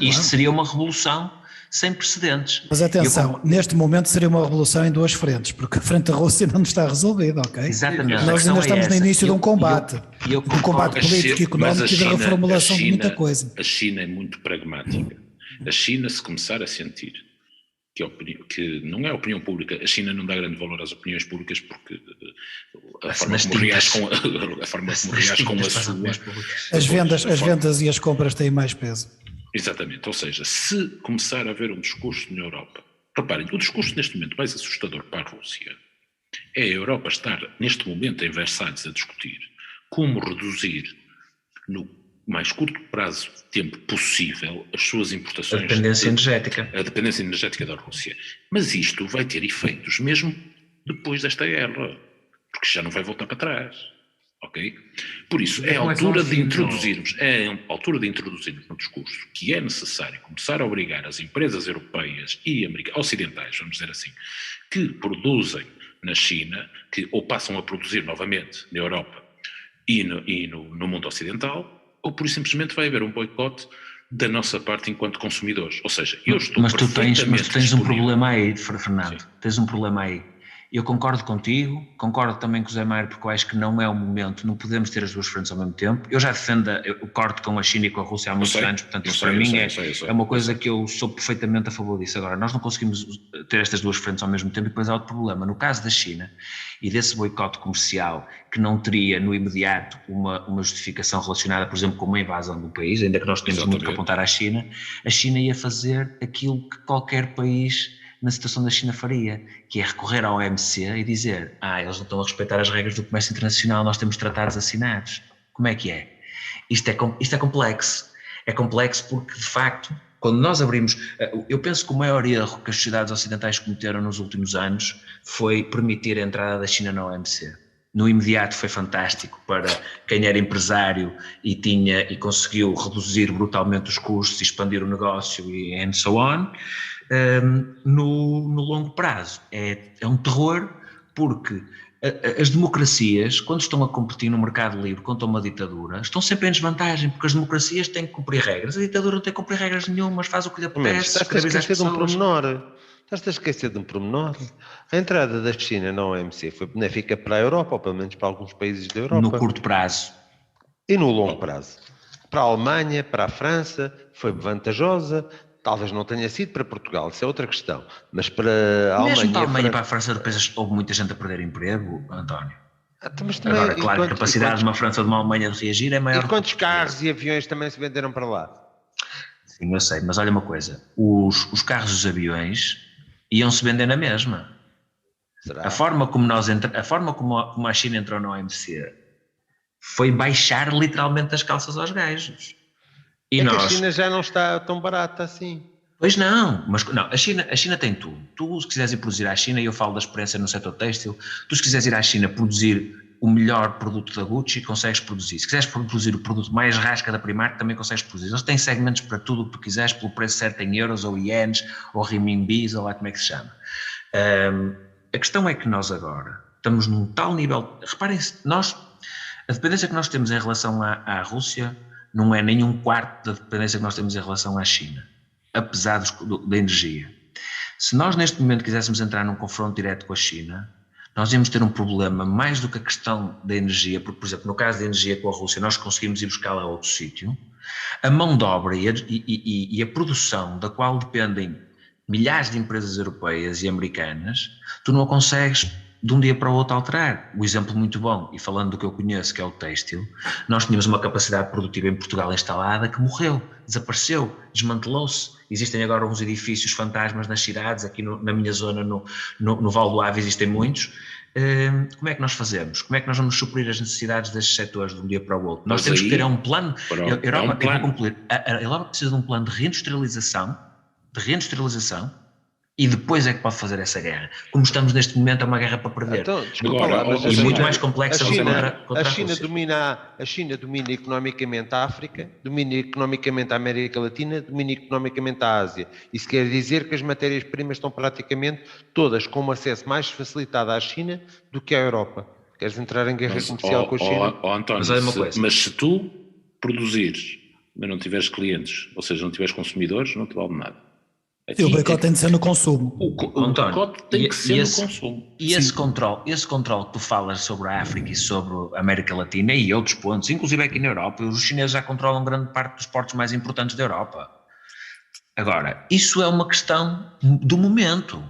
isto seria uma revolução sem precedentes. Mas atenção, neste momento seria uma revolução em duas frentes, porque a frente da Rússia não está resolvida, ok? Exatamente. Nós ainda estamos no início de um combate. Um combate político, económico e de reformulação de muita coisa. A China é muito pragmática. A China, se começar a sentir que não é a opinião pública, a China não dá grande valor às opiniões públicas porque a forma como reage com a sua... As vendas e as compras têm mais peso. Exatamente, ou seja, se começar a haver um discurso na Europa, reparem, o discurso neste momento mais assustador para a Rússia é a Europa estar neste momento em Versalhes a discutir como reduzir no mais curto prazo de tempo possível as suas importações. A dependência energética da Rússia. Mas isto vai ter efeitos mesmo depois desta guerra, porque já não vai voltar para trás. Ok? Por isso, é a altura de introduzirmos no discurso que é necessário começar a obrigar as empresas europeias e ocidentais, vamos dizer assim, que produzem na China, ou passam a produzir novamente na Europa e no mundo ocidental, ou por simplesmente vai haver um boicote da nossa parte enquanto consumidores. Ou seja, eu estou perfeitamente mas tu tens um problema aí, Fernando. Sim. Tens um problema aí. Eu concordo contigo, concordo também com o Zé Mário, porque eu acho que não é o momento, não podemos ter as duas frentes ao mesmo tempo. Eu já defendo o corte com a China e com a Rússia há muitos anos, portanto isso para mim é uma coisa que eu sou perfeitamente a favor disso. Agora, nós não conseguimos ter estas duas frentes ao mesmo tempo e depois há outro problema. No caso da China e desse boicote comercial, que não teria no imediato uma justificação relacionada, por exemplo, com uma invasão do país, ainda que nós temos muito que apontar à China, a China ia fazer aquilo que qualquer país na situação da China faria, que é recorrer ao OMC e dizer, eles não estão a respeitar as regras do comércio internacional, nós temos tratados assinados. Como é que é? Isto é complexo. É complexo porque, de facto, quando nós abrimos... Eu penso que o maior erro que as sociedades ocidentais cometeram nos últimos anos foi permitir a entrada da China na OMC. No imediato foi fantástico para quem era empresário e conseguiu reduzir brutalmente os custos, expandir o negócio e and so on. No longo prazo é um terror, porque as democracias, quando estão a competir no mercado livre contra uma ditadura, estão sempre em desvantagem, porque as democracias têm que cumprir regras, a ditadura não tem que cumprir regras nenhumas, faz o que lhe apetece. Estás a esquecer de um pormenor. A entrada da China na OMC foi benéfica para a Europa, ou pelo menos para alguns países da Europa. No curto prazo. E no longo prazo. Para a Alemanha, para a França, foi vantajosa. Talvez não tenha sido para Portugal, isso é outra questão. Mas para a Alemanha... Mesmo para a Alemanha e para a França, depois houve muita gente a perder emprego, António. Mas também, agora, claro, a capacidade de uma França ou de uma Alemanha de reagir é maior. E quantos carros e aviões também se venderam para lá? Sim, eu sei, mas olha uma coisa. Os carros e os aviões iam-se vender na mesma. Será? A forma como a China entrou na OMC foi baixar literalmente as calças aos gajos. E que a China já não está tão barata assim. Pois não, mas não, a China tem tudo. Tu, se quiseres ir produzir à China, e eu falo da experiência no setor têxtil, tu se quiseres ir à China produzir o melhor produto da Gucci, consegues produzir. Se quiseres produzir o produto mais rasca da Primark, também consegues produzir. Eles têm segmentos para tudo o que tu quiseres, pelo preço certo em euros, ou ienes, ou renminbis, ou lá como é que se chama. A questão é que nós agora estamos num tal nível... Reparem-se, a dependência que nós temos em relação à Rússia não é nem um quarto da dependência que nós temos em relação à China, apesar da energia. Se nós neste momento quiséssemos entrar num confronto direto com a China, nós íamos ter um problema mais do que a questão da energia, porque, por exemplo, no caso da energia com a Rússia, nós conseguimos ir buscá-la a outro sítio. A mão de obra e a produção da qual dependem milhares de empresas europeias e americanas, tu não a consegues de um dia para o outro alterar. O exemplo muito bom, e falando do que eu conheço, que é o têxtil, nós tínhamos uma capacidade produtiva em Portugal instalada que morreu, desapareceu, desmantelou-se. Existem agora uns edifícios fantasmas nas cidades, aqui na minha zona, no Val do Ave, existem muitos. Como é que nós fazemos? Como é que nós vamos suprir as necessidades destes setores de um dia para o outro? Nós temos que ter um plano. A Europa precisa de um plano de reindustrialização, e depois é que pode fazer essa guerra. Como estamos neste momento, é uma guerra para perder. Então, e muito mais complexa contra a China domina economicamente a África, domina economicamente a América Latina, domina economicamente a Ásia. Isso quer dizer que as matérias-primas estão praticamente todas com um acesso mais facilitado à China do que à Europa. Queres entrar em guerra comercial com a China? António, mas se tu produzires, mas não tiveres clientes, ou seja, não tiveres consumidores, não te vale nada. E o boicote tem de ser no consumo. O boicote tem que ser no consumo. E esse controle que tu falas sobre a África e sobre a América Latina e outros pontos, inclusive aqui na Europa, os chineses já controlam grande parte dos portos mais importantes da Europa. Agora, isso é uma questão do momento.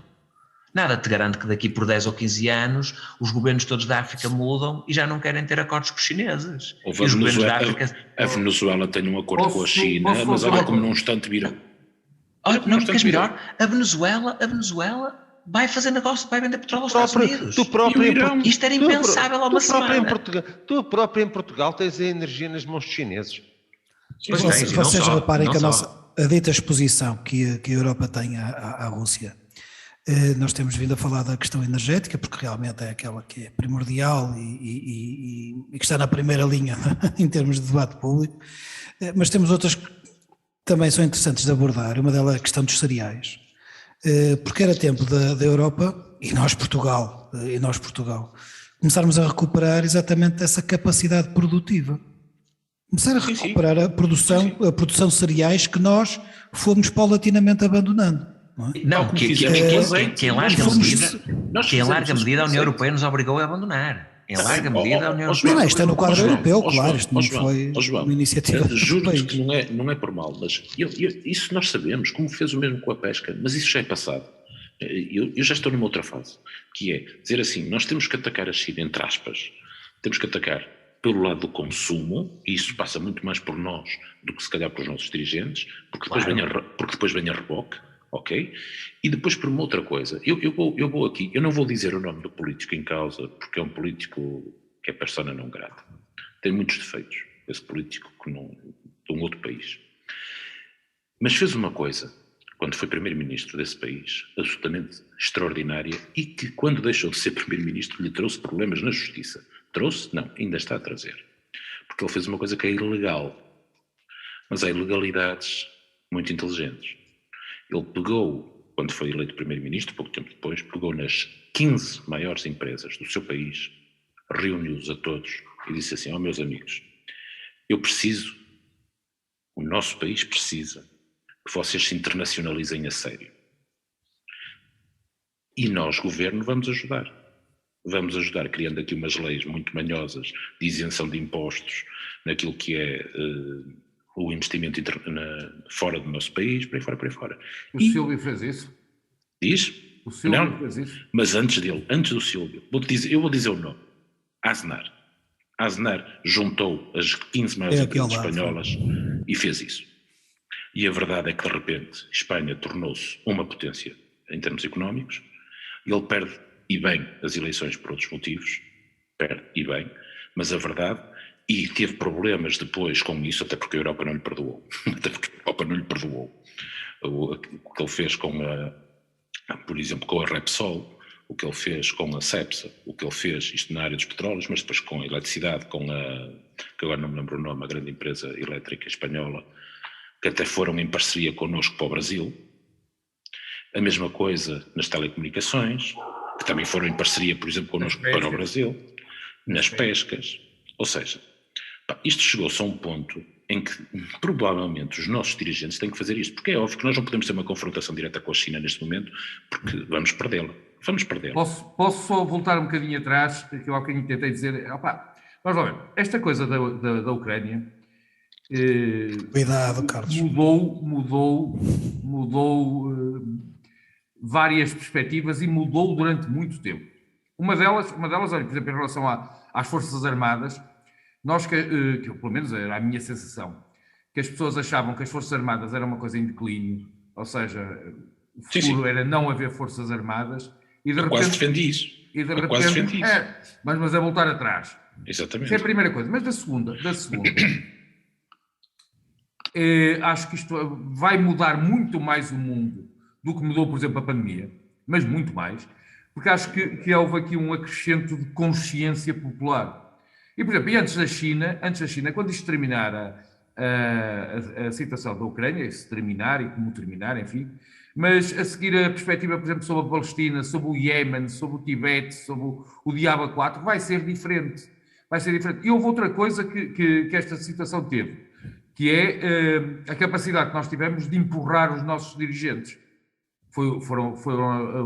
Nada te garante que daqui por 10 ou 15 anos os governos todos da África mudam e já não querem ter acordos com os chineses. A Venezuela tem um acordo com a China, mas olha como num instante virou. Olha, não queres melhor? A Venezuela vai fazer negócio, vai vender petróleo aos Estados Unidos. Isto era impensável há uma semana. Tu próprio em Portugal tens a energia nas mãos dos chineses. Vocês reparem que a dita exposição que a Europa tem à Rússia, nós temos vindo a falar da questão energética, porque realmente é aquela que é primordial e que está na primeira linha em termos de debate público, mas temos outras que também são interessantes de abordar. Uma delas é a questão dos cereais, porque era tempo da Europa e nós Portugal, começarmos a recuperar exatamente essa capacidade produtiva. Começar a recuperar a produção de cereais que nós fomos paulatinamente abandonando. Não, que em larga medida a União Europeia nos obrigou a abandonar. Em larga medida a União Europeia... Não, isto é no quadro europeu, claro, isto não foi uma iniciativa do Juro-te que não é por mal, mas isso nós sabemos, como fez o mesmo com a pesca, mas isso já é passado. Eu já estou numa outra fase, que é dizer assim, nós temos que atacar a China, entre aspas, temos que atacar pelo lado do consumo, e isso passa muito mais por nós do que se calhar pelos nossos dirigentes, porque depois vem a reboque, ok? E depois por uma outra coisa, eu vou aqui, eu não vou dizer o nome do político em causa, porque é um político que é persona não grata. Tem muitos defeitos, esse político de um outro país. Mas fez uma coisa, quando foi primeiro-ministro desse país, absolutamente extraordinária, e que quando deixou de ser primeiro-ministro lhe trouxe problemas na justiça. Trouxe? Não, ainda está a trazer. Porque ele fez uma coisa que é ilegal. Mas há ilegalidades muito inteligentes. Ele pegou, quando foi eleito primeiro-ministro, pouco tempo depois, pegou nas 15 maiores empresas do seu país, reuniu-os a todos e disse assim, meus amigos, o nosso país precisa que vocês se internacionalizem a sério. E nós, governo, vamos ajudar. Vamos ajudar criando aqui umas leis muito manhosas de isenção de impostos naquilo que é o investimento fora do nosso país, por aí fora. O Silvio fez isso? Diz? O Silvio fez isso? Mas antes do Silvio, eu vou dizer o nome. Aznar. Aznar juntou as 15 maiores empresas espanholas e fez isso. E a verdade é que de repente Espanha tornou-se uma potência em termos económicos, ele perde e bem as eleições por outros motivos, perde e bem, mas a verdade, e teve problemas depois com isso, até porque a Europa não lhe perdoou, o que ele fez por exemplo, com a Repsol, o que ele fez com a Cepsa, o que ele fez, isto na área dos petróleos, mas depois com a eletricidade, que agora não me lembro o nome, a grande empresa elétrica espanhola, que até foram em parceria connosco para o Brasil. A mesma coisa nas telecomunicações, que também foram em parceria, por exemplo, connosco para o Brasil, nas pescas. Ou seja, isto chegou-se a um ponto em que provavelmente os nossos dirigentes têm que fazer isto, porque é óbvio que nós não podemos ter uma confrontação direta com a China neste momento, porque vamos perdê-la. Vamos perder. Posso só voltar um bocadinho atrás, que eu há bocadinho tentei dizer, vamos lá ver, esta coisa da Ucrânia Cuidado, Carlos. mudou várias perspectivas e mudou durante muito tempo. Uma delas, olha, por exemplo, em relação às Forças Armadas, nós, que eu, pelo menos era a minha sensação, que as pessoas achavam que as Forças Armadas era uma coisa em declínio, ou seja, o futuro era não haver Forças Armadas, e de repente... Quase defendi isso. Mas é voltar atrás. Exatamente. Isso é a primeira coisa. Mas da segunda acho que isto vai mudar muito mais o mundo do que mudou, por exemplo, a pandemia, mas muito mais, porque acho que houve aqui um acrescento de consciência popular. E, por exemplo, antes da China, quando isto terminar a situação da Ucrânia, se terminar e como terminar, enfim, mas a seguir a perspectiva, por exemplo, sobre a Palestina, sobre o Iémen, sobre o Tibete, sobre o Diabo 4, vai ser diferente. E houve outra coisa que esta situação teve, que é a capacidade que nós tivemos de empurrar os nossos dirigentes. Foram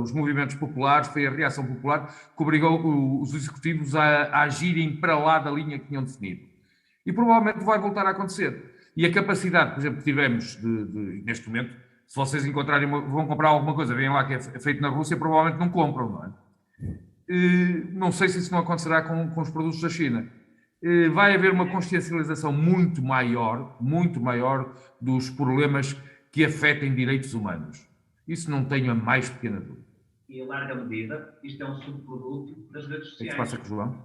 os movimentos populares, foi a reação popular que obrigou os executivos a agirem para lá da linha que tinham definido. E provavelmente vai voltar a acontecer. E a capacidade, por exemplo, que tivemos neste momento, se vocês encontrarem, vão comprar alguma coisa, veem lá que é feito na Rússia, provavelmente não compram, não é? Não sei se isso não acontecerá com os produtos da China. Vai haver uma consciencialização muito maior dos problemas que afetem direitos humanos. Isso não tenho a mais pequena dúvida. E em larga medida, isto é um subproduto das redes sociais. O que se passa com o João?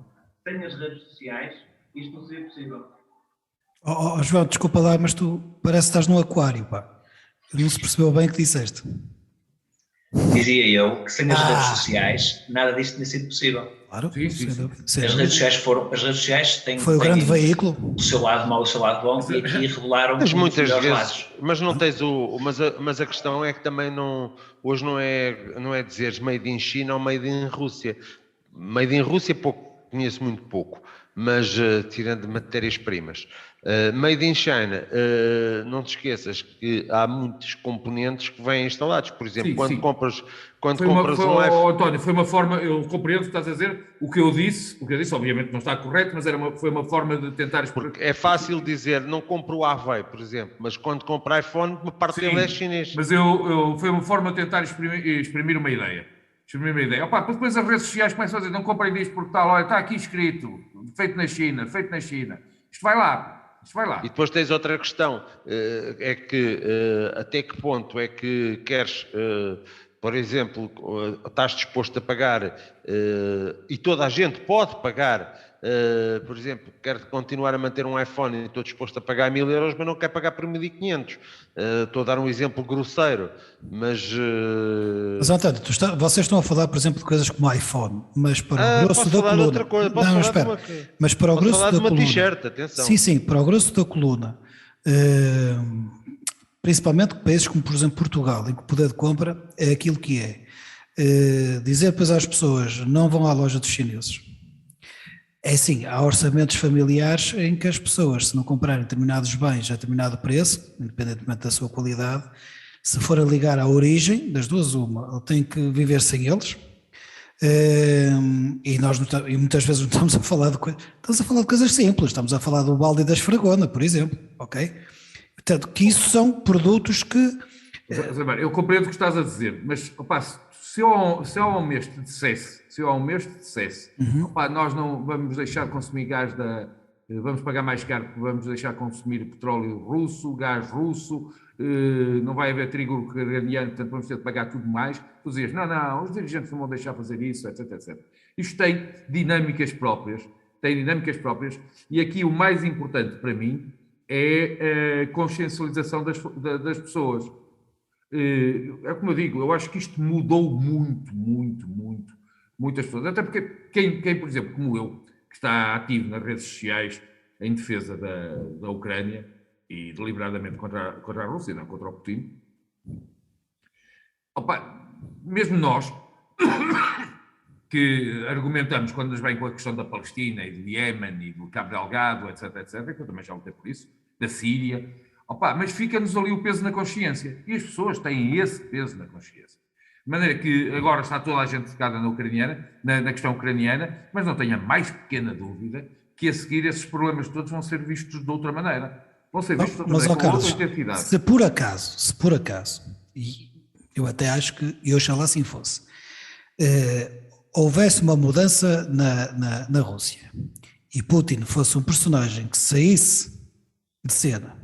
Sem as redes sociais, isto não seria possível. João, desculpa lá, mas tu parece que estás num aquário, pá. Não se percebeu bem o que disseste. Dizia eu que sem as redes sociais nada disto tinha sido possível. Claro, sim. As redes sociais têm... Foi o grande veículo. O seu lado mau e o seu lado bom, e aqui revelaram mas muitas vezes, lados. Mas não tens mas a questão é que também hoje não é dizeres made in China ou made in Rússia. Made in Rússia conheço muito pouco, mas tirando matérias-primas. Made in China, não te esqueças que há muitos componentes que vêm instalados. Por exemplo, quando compras um iPhone... António, foi uma forma, eu compreendo o que estás a dizer, o que eu disse obviamente não está correto, mas foi uma forma de tentar explicar. Porque é fácil dizer, não compro o Huawei, por exemplo, mas quando compro iPhone, uma parte dele é chinês. Mas foi uma forma de tentar exprimir uma ideia. Depois as redes sociais começam a dizer, não comprem disto porque está aqui escrito, feito na China. Isto vai lá. E depois tens outra questão, é que até que ponto é que queres, por exemplo, estás disposto a pagar, e toda a gente pode pagar, por exemplo, quero continuar a manter um iPhone e estou disposto a pagar 1000 euros, mas não quero pagar por 1500. Estou a dar um exemplo grosseiro, mas António, vocês estão a falar, por exemplo, de coisas como iPhone, mas para o grosso da coluna... Outra coisa. Mas para o grosso da coluna... t-shirt, atenção. Sim, para o grosso da coluna, principalmente países como, por exemplo, Portugal, em que o poder de compra é aquilo que é. Dizer depois às pessoas, não vão à loja dos chineses. É assim, há orçamentos familiares em que as pessoas, se não comprarem determinados bens a determinado preço, independentemente da sua qualidade, se for a ligar à origem, das duas uma, tem que viver sem eles, e muitas vezes não estamos a falar de coisas simples, estamos a falar do balde da esfragona, por exemplo, ok? Portanto, que isso são produtos que... Eu compreendo o que estás a dizer, mas se eu há um mês te dissesse, nós não vamos deixar de consumir gás vamos pagar mais caro porque vamos deixar de consumir petróleo russo, gás russo, não vai haver trigo ucraniano, portanto vamos ter de pagar tudo mais. Tu dizias, não, os dirigentes não vão deixar fazer isso, etc. Isto tem dinâmicas próprias, e aqui o mais importante para mim é a consciencialização das pessoas. É como eu digo, eu acho que isto mudou muitas pessoas, até porque quem, por exemplo, como eu, que está ativo nas redes sociais em defesa da Ucrânia e deliberadamente contra a Rússia, não contra o Putin, mesmo nós que argumentamos quando nos vem com a questão da Palestina e do Iémen e do Cabo Delgado, etc, que eu também já lutei por isso, da Síria, mas fica-nos ali o peso na consciência, e as pessoas têm esse peso na consciência. De maneira que agora está toda a gente focada na questão ucraniana, mas não tenha mais pequena dúvida que a seguir esses problemas todos vão ser vistos de outra maneira. Vão ser vistos de outra maneira, com outra intensidade. Se por acaso, e eu até acho que, e oxalá assim fosse, houvesse uma mudança na Rússia e Putin fosse um personagem que saísse de cena,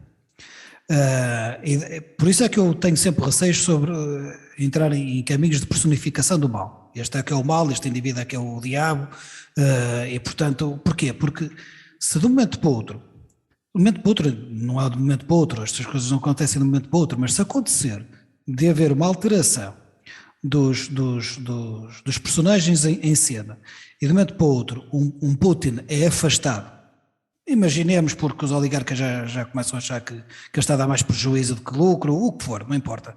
por isso é que eu tenho sempre receios sobre entrar em caminhos de personificação do mal. Este é que é o mal, este indivíduo é que é o diabo, e portanto, porquê? Porque se de um momento para o outro, não é de um momento para o outro, estas coisas não acontecem de um momento para o outro, mas se acontecer de haver uma alteração dos personagens em cena e de um momento para o outro um Putin é afastado, imaginemos porque os oligarcas já começam a achar que está a dar mais prejuízo do que lucro, o que for, não importa.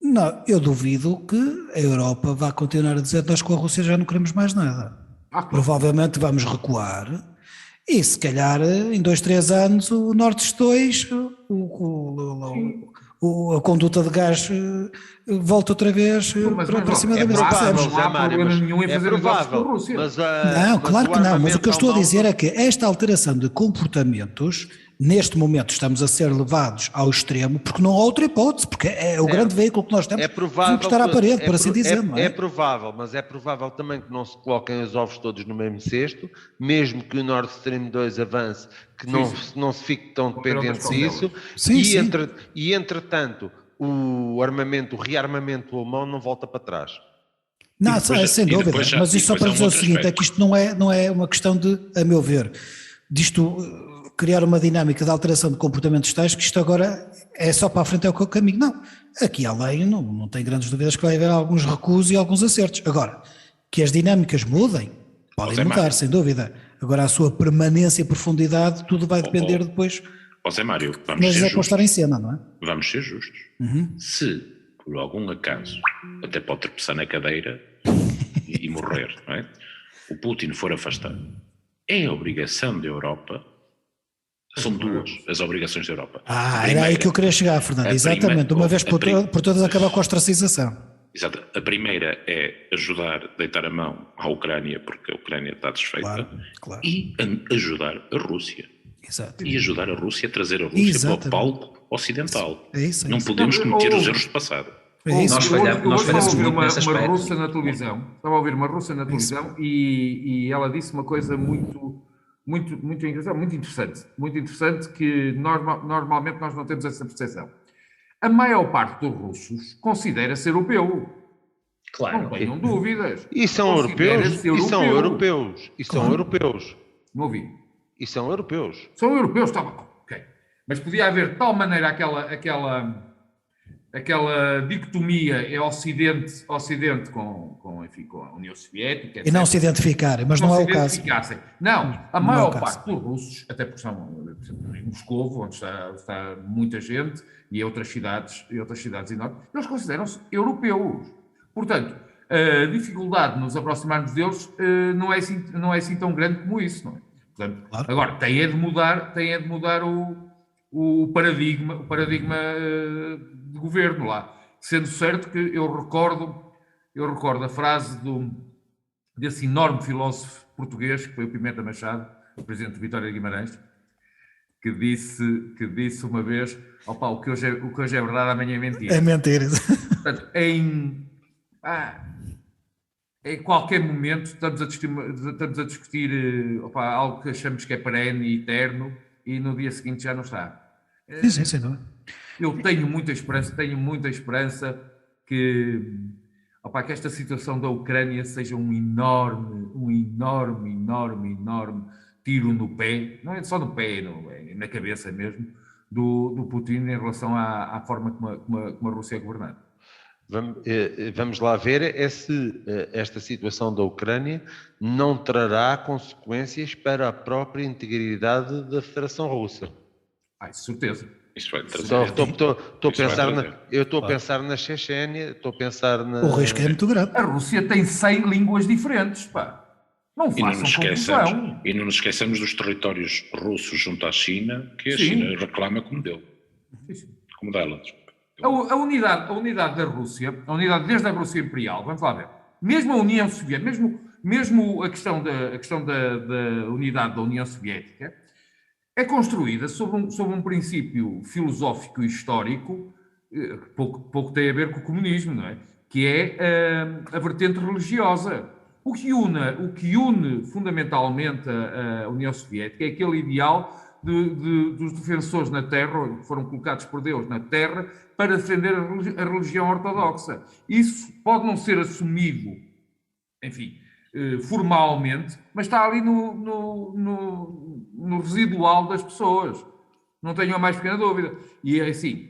Não, eu duvido que a Europa vá continuar a dizer nós com a Rússia já não queremos mais nada. Claro. Provavelmente vamos recuar e se calhar em 2, 3 anos o Nord Stream 2, a conduta de gás volta outra vez para cima da mesa. Não há problema nenhum em fazer negócios com a Rússia. Não, claro que não, mas o que eu estou a dizer é que esta alteração de comportamentos, neste momento estamos a ser levados ao extremo, porque não há outra hipótese, porque é o grande veículo que nós temos que estar à parede, por assim dizer. É provável, mas é provável também que não se coloquem os ovos todos no mesmo cesto, mesmo que o Nord Stream 2 avance, que não se fique tão dependente disso, e entretanto o rearmamento alemão não volta para trás. Não, sem dúvida, mas isso só para dizer o seguinte, é que isto não é uma questão de, a meu ver, disto criar uma dinâmica de alteração de comportamentos tais, que isto agora é só para a frente, é o que eu caminho. Não, aqui além não tem grandes dúvidas que vai haver alguns recuos e alguns acertos. Agora, que as dinâmicas mudem, podem mudar, sem dúvida. Agora a sua permanência e profundidade, tudo vai depender depois. José Mário, vamos ser justos. Estar em cena, não é? Vamos ser justos. Se, por algum acaso, até pode tropeçar na cadeira e morrer, não é? O Putin for afastado, é a obrigação da Europa, são duas as obrigações da Europa. Era aí que eu queria chegar, Fernando, exatamente, uma vez por todas acabar com a ostracização. Exato, a primeira é ajudar, deitar a mão à Ucrânia, porque a Ucrânia está desfeita, claro. E ajudar a Rússia. Exato. E ajudar a Rússia a trazer a Rússia para o palco ocidental. Não podemos cometer os erros do passado. Nós falhamos muito nesse aspecto. Estava a ouvir uma russa na televisão e ela disse uma coisa muito engraçada, muito interessante, que normalmente nós não temos essa percepção. A maior parte dos russos considera-se europeu. Claro. Não tenham dúvidas. E são europeus. Não ouvi. E são europeus. São europeus, está bem. Ok. Mas podia haver de tal maneira aquela dicotomia é Ocidente com a União Soviética, etc. E não se identificarem, mas não é o caso. Não, a maior parte dos russos, até porque são em Moscovo, onde está muita gente, e outras cidades enormes, eles consideram-se europeus. Portanto, a dificuldade de nos aproximarmos deles não é assim tão grande como isso, não é? Portanto, claro. Agora, tem é de mudar o paradigma de governo lá. Sendo certo que eu recordo a frase desse enorme filósofo português, que foi o Pimenta Machado, o presidente de Vitória de Guimarães, que disse uma vez, o que hoje é verdade, amanhã é mentira. É mentira. Portanto, em qualquer momento estamos a discutir algo que achamos que é perene e eterno e no dia seguinte já não está. Sim, sem dúvida. Eu tenho muita esperança que esta situação da Ucrânia seja um enorme tiro no pé, não é só no pé, na cabeça mesmo, do Putin em relação à forma como a Rússia é governada. Vamos lá ver se esta situação da Ucrânia não trará consequências para a própria integridade da Federação Russa. Certeza. Estou a pensar na Chechênia, estou a pensar na... O risco é muito grande. A Rússia tem 100 línguas diferentes, pá. Não façam confusão. E não nos esqueçamos dos territórios russos junto à China, que a China reclama como dele. Como dela. A unidade da Rússia, a unidade desde a Rússia Imperial, vamos lá ver, mesmo a União Soviética, mesmo a questão da unidade da União Soviética, é construída sobre um princípio filosófico e histórico que pouco tem a ver com o comunismo, não é? Que é a vertente religiosa. O que une fundamentalmente a União Soviética é aquele ideal dos defensores na terra, que foram colocados por Deus na terra, para defender a religião ortodoxa. Isso pode não ser assumido, enfim, formalmente, mas está ali no residual das pessoas. Não tenho a mais pequena dúvida. E é assim,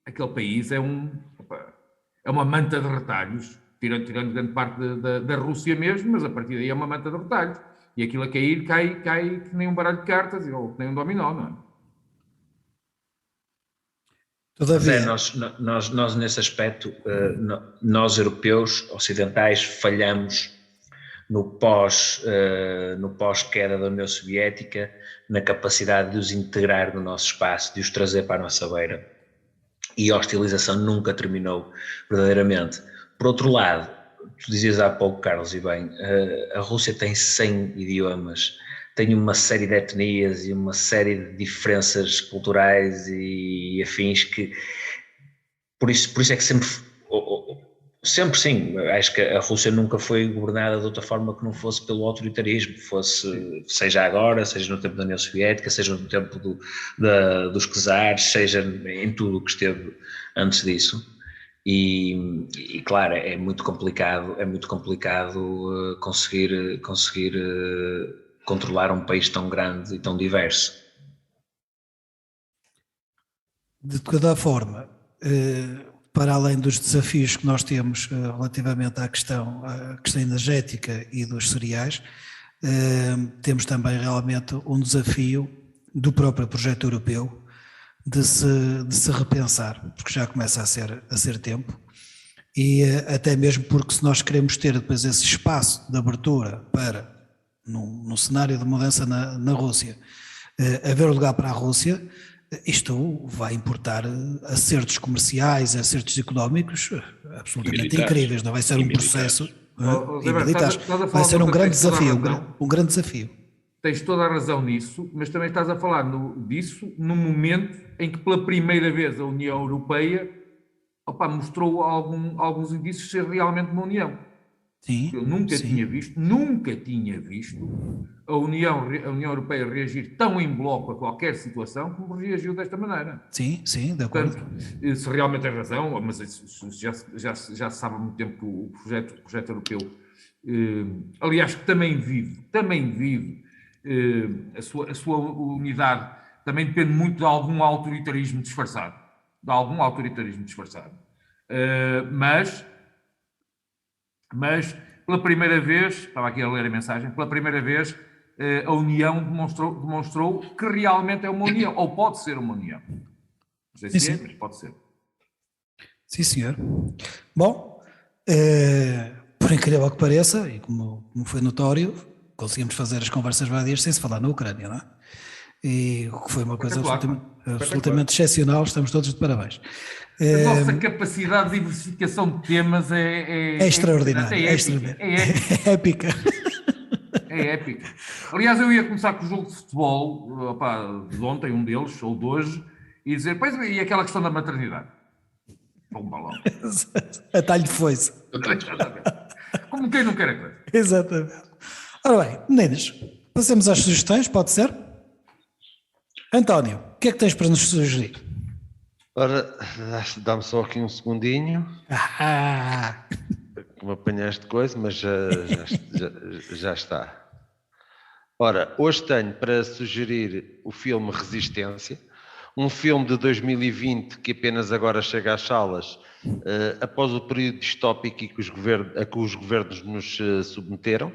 aquele país é uma manta de retalhos, tirando grande parte da Rússia mesmo, mas a partir daí é uma manta de retalhos. E aquilo a cair, cai que nem um baralho de cartas, ou que nem um dominó, não é? Todavia, nós nesse aspecto, nós europeus, ocidentais, falhamos no pós-queda da União Soviética, na capacidade de os integrar no nosso espaço, de os trazer para a nossa beira. E a hostilização nunca terminou verdadeiramente. Por outro lado, tu dizias há pouco, Carlos, e bem, a Rússia tem 100 idiomas, tem uma série de etnias e uma série de diferenças culturais e afins que, por isso é que sempre sim, acho que a Rússia nunca foi governada de outra forma que não fosse pelo autoritarismo, seja agora, seja no tempo da União Soviética, seja no tempo dos czares, seja em tudo o que esteve antes disso. E claro, é muito complicado conseguir controlar um país tão grande e tão diverso. De toda forma, para além dos desafios que nós temos relativamente à questão energética e dos cereais, temos também realmente um desafio do próprio projeto europeu de se repensar, porque já começa a ser tempo, e até mesmo porque se nós queremos ter depois esse espaço de abertura para, num cenário de mudança na Rússia, haver lugar para a Rússia, isto vai importar acertos comerciais, acertos económicos absolutamente incríveis, não vai ser um processo e militares, vai ser um grande desafio, Tens toda a razão nisso, mas também estás a falar disso num momento em que pela primeira vez a União Europeia mostrou alguns indícios de ser realmente uma União. Sim, eu nunca tinha visto a União Europeia reagir tão em bloco a qualquer situação como reagiu desta maneira. Sim, de acordo. Portanto, se realmente tem razão, mas isso já se sabe há muito tempo que o projeto europeu, aliás, que também vive a sua unidade, também depende muito de algum autoritarismo disfarçado. Mas pela primeira vez, estava aqui a ler a mensagem, pela primeira vez a União demonstrou que realmente é uma União, ou pode ser uma União. Não sei se é, mas pode ser. Sim, senhor. Bom, por incrível que pareça, e como foi notório, conseguimos fazer as conversas várias sem se falar na Ucrânia, não é? E o que foi uma coisa absolutamente excepcional, estamos todos de parabéns. A nossa capacidade de diversificação de temas é extraordinária, é épica. É épica. Aliás, eu ia começar com o jogo de futebol, de ontem, um deles, ou de hoje, e dizer, pois, e aquela questão da maternidade? Um balão. Atalho de foice. Como quem não quer a coisa. Exatamente. Ora bem, meninos, passemos às sugestões, pode ser? António, o que é que tens para nos sugerir? Ora, dá-me só aqui um segundinho. Me apanhaste coisa, mas já está. Ora, hoje tenho para sugerir o filme Resistência, um filme de 2020 que apenas agora chega às salas após o período distópico a que os governos nos submeteram,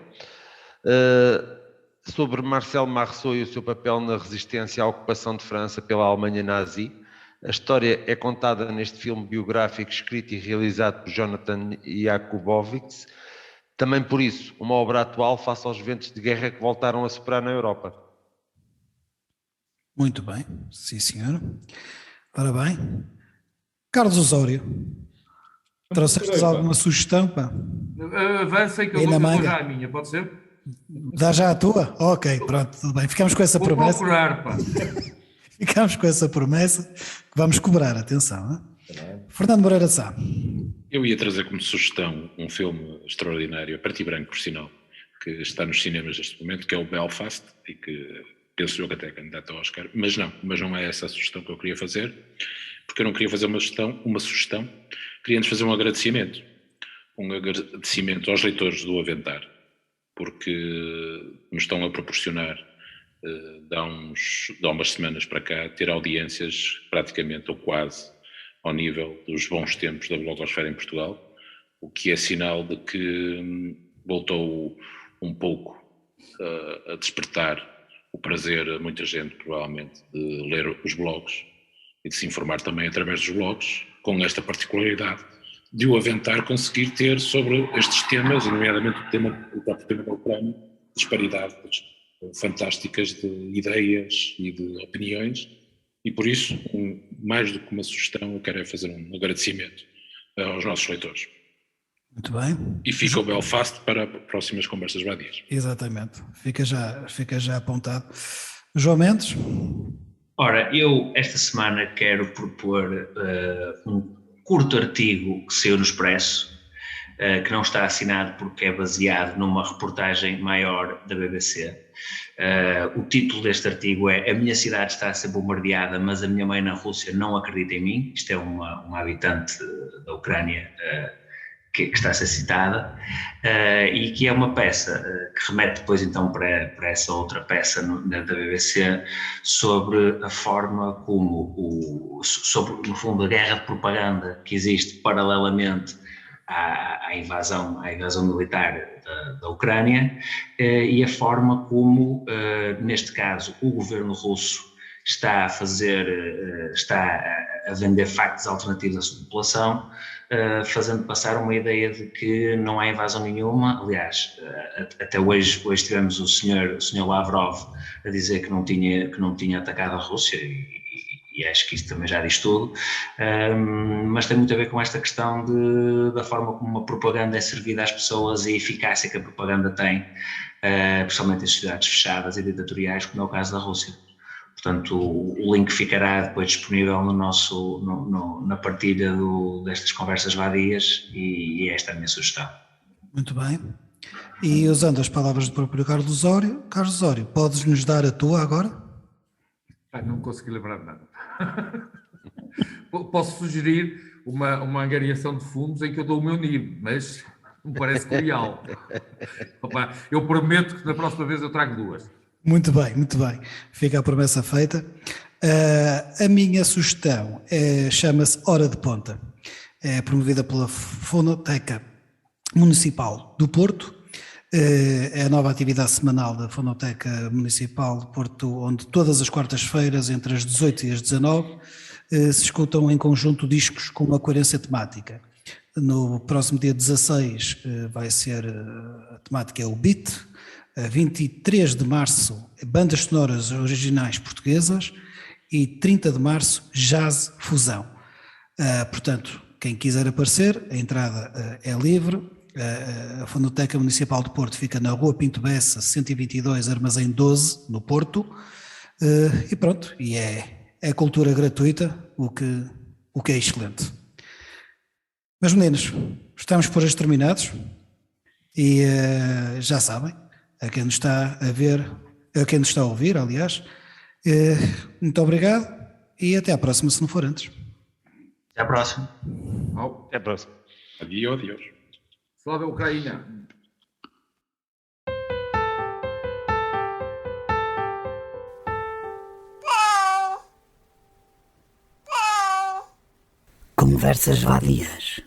sobre Marcel Marceau e o seu papel na resistência à ocupação de França pela Alemanha nazi. A história é contada neste filme biográfico escrito e realizado por Jonathan Jakubowicz. Também por isso, uma obra atual face aos ventos de guerra que voltaram a soprar na Europa. Muito bem, sim senhor. Ora bem, Carlos Osório, trouxeste alguma sugestão, pá? Avança que eu E na vou manga? já a minha, pode ser? Dá já a tua? Ok, pronto, tudo bem. Ficamos com essa Vou promessa. procurar, pá. Ficamos com essa promessa que vamos cobrar, atenção. Hein? Fernando Moreira de Sá. Eu ia trazer como sugestão um filme extraordinário, a preto e branco, por sinal, que está nos cinemas neste momento, que é o Belfast, e que penso eu que até é candidato ao Oscar, mas não é essa a sugestão que eu queria fazer, porque eu não queria fazer uma sugestão, queria-nos fazer um agradecimento aos leitores do Aventar, porque nos estão a proporcionar, de há umas semanas para cá, ter audiências praticamente ou quase ao nível dos bons tempos da blogosfera em Portugal, o que é sinal de que voltou um pouco a despertar o prazer a muita gente, provavelmente, de ler os blogs e de se informar também através dos blogs, com esta particularidade de o Aventar conseguir ter sobre estes temas, nomeadamente o próprio tema da Ucrânia, disparidades fantásticas de ideias e de opiniões, e por isso, mais do que uma sugestão, eu quero fazer um agradecimento aos nossos leitores. Muito bem. E fica o Belfast para próximas conversas vadias. Exatamente, fica já apontado. João Mendes? Ora, eu esta semana quero propor um curto artigo que saiu no Expresso, que não está assinado porque é baseado numa reportagem maior da BBC. O título deste artigo é: A minha cidade está a ser bombardeada, mas a minha mãe na Rússia não acredita em mim. Isto é uma habitante da Ucrânia que está a ser citada, e que é uma peça que remete depois então para essa outra peça da BBC sobre a forma como, sobre no fundo a guerra de propaganda que existe paralelamente à invasão militar da Ucrânia, e a forma como, neste caso, o governo russo está a vender factos alternativos à sua população, fazendo passar uma ideia de que não há invasão nenhuma. Aliás, até hoje tivemos o senhor Lavrov a dizer que não tinha atacado a Rússia, e acho que isto também já diz tudo, mas tem muito a ver com esta questão da forma como a propaganda é servida às pessoas e a eficácia que a propaganda tem, principalmente em sociedades fechadas e ditatoriais, como é o caso da Rússia. Portanto, o link ficará depois disponível na partilha destas conversas vadias, e esta é a minha sugestão. Muito bem. E usando as palavras do próprio Carlos Osório, podes nos dar a tua agora? Não consegui lembrar de nada. Posso sugerir uma angariação de fundos em que eu dou o meu NIB, mas me parece curial. Eu prometo que na próxima vez eu trago duas. Muito bem. Fica a promessa feita. A minha sugestão chama-se Hora de Ponta. É promovida pela Fonoteca Municipal do Porto. É a nova atividade semanal da Fonoteca Municipal do Porto, onde todas as quartas-feiras, entre as 18 e as 19, se escutam em conjunto discos com uma coerência temática. No próximo dia 16 vai ser, a temática é o beat. 23 de março, bandas sonoras originais portuguesas, e 30 de março, jazz fusão. Portanto, quem quiser aparecer, a entrada é livre. A Fonoteca Municipal do Porto fica na Rua Pinto Bessa, 122, Armazém 12, no Porto. E pronto, e é cultura gratuita, o que é excelente. Meus meninos, estamos por hoje terminados, e já sabem, a quem nos está a ver, a quem nos está a ouvir, aliás, muito obrigado e até à próxima, se não for antes. Até à próxima. Até à próxima. Adiós. Slava Ucrânia. Conversas vadias.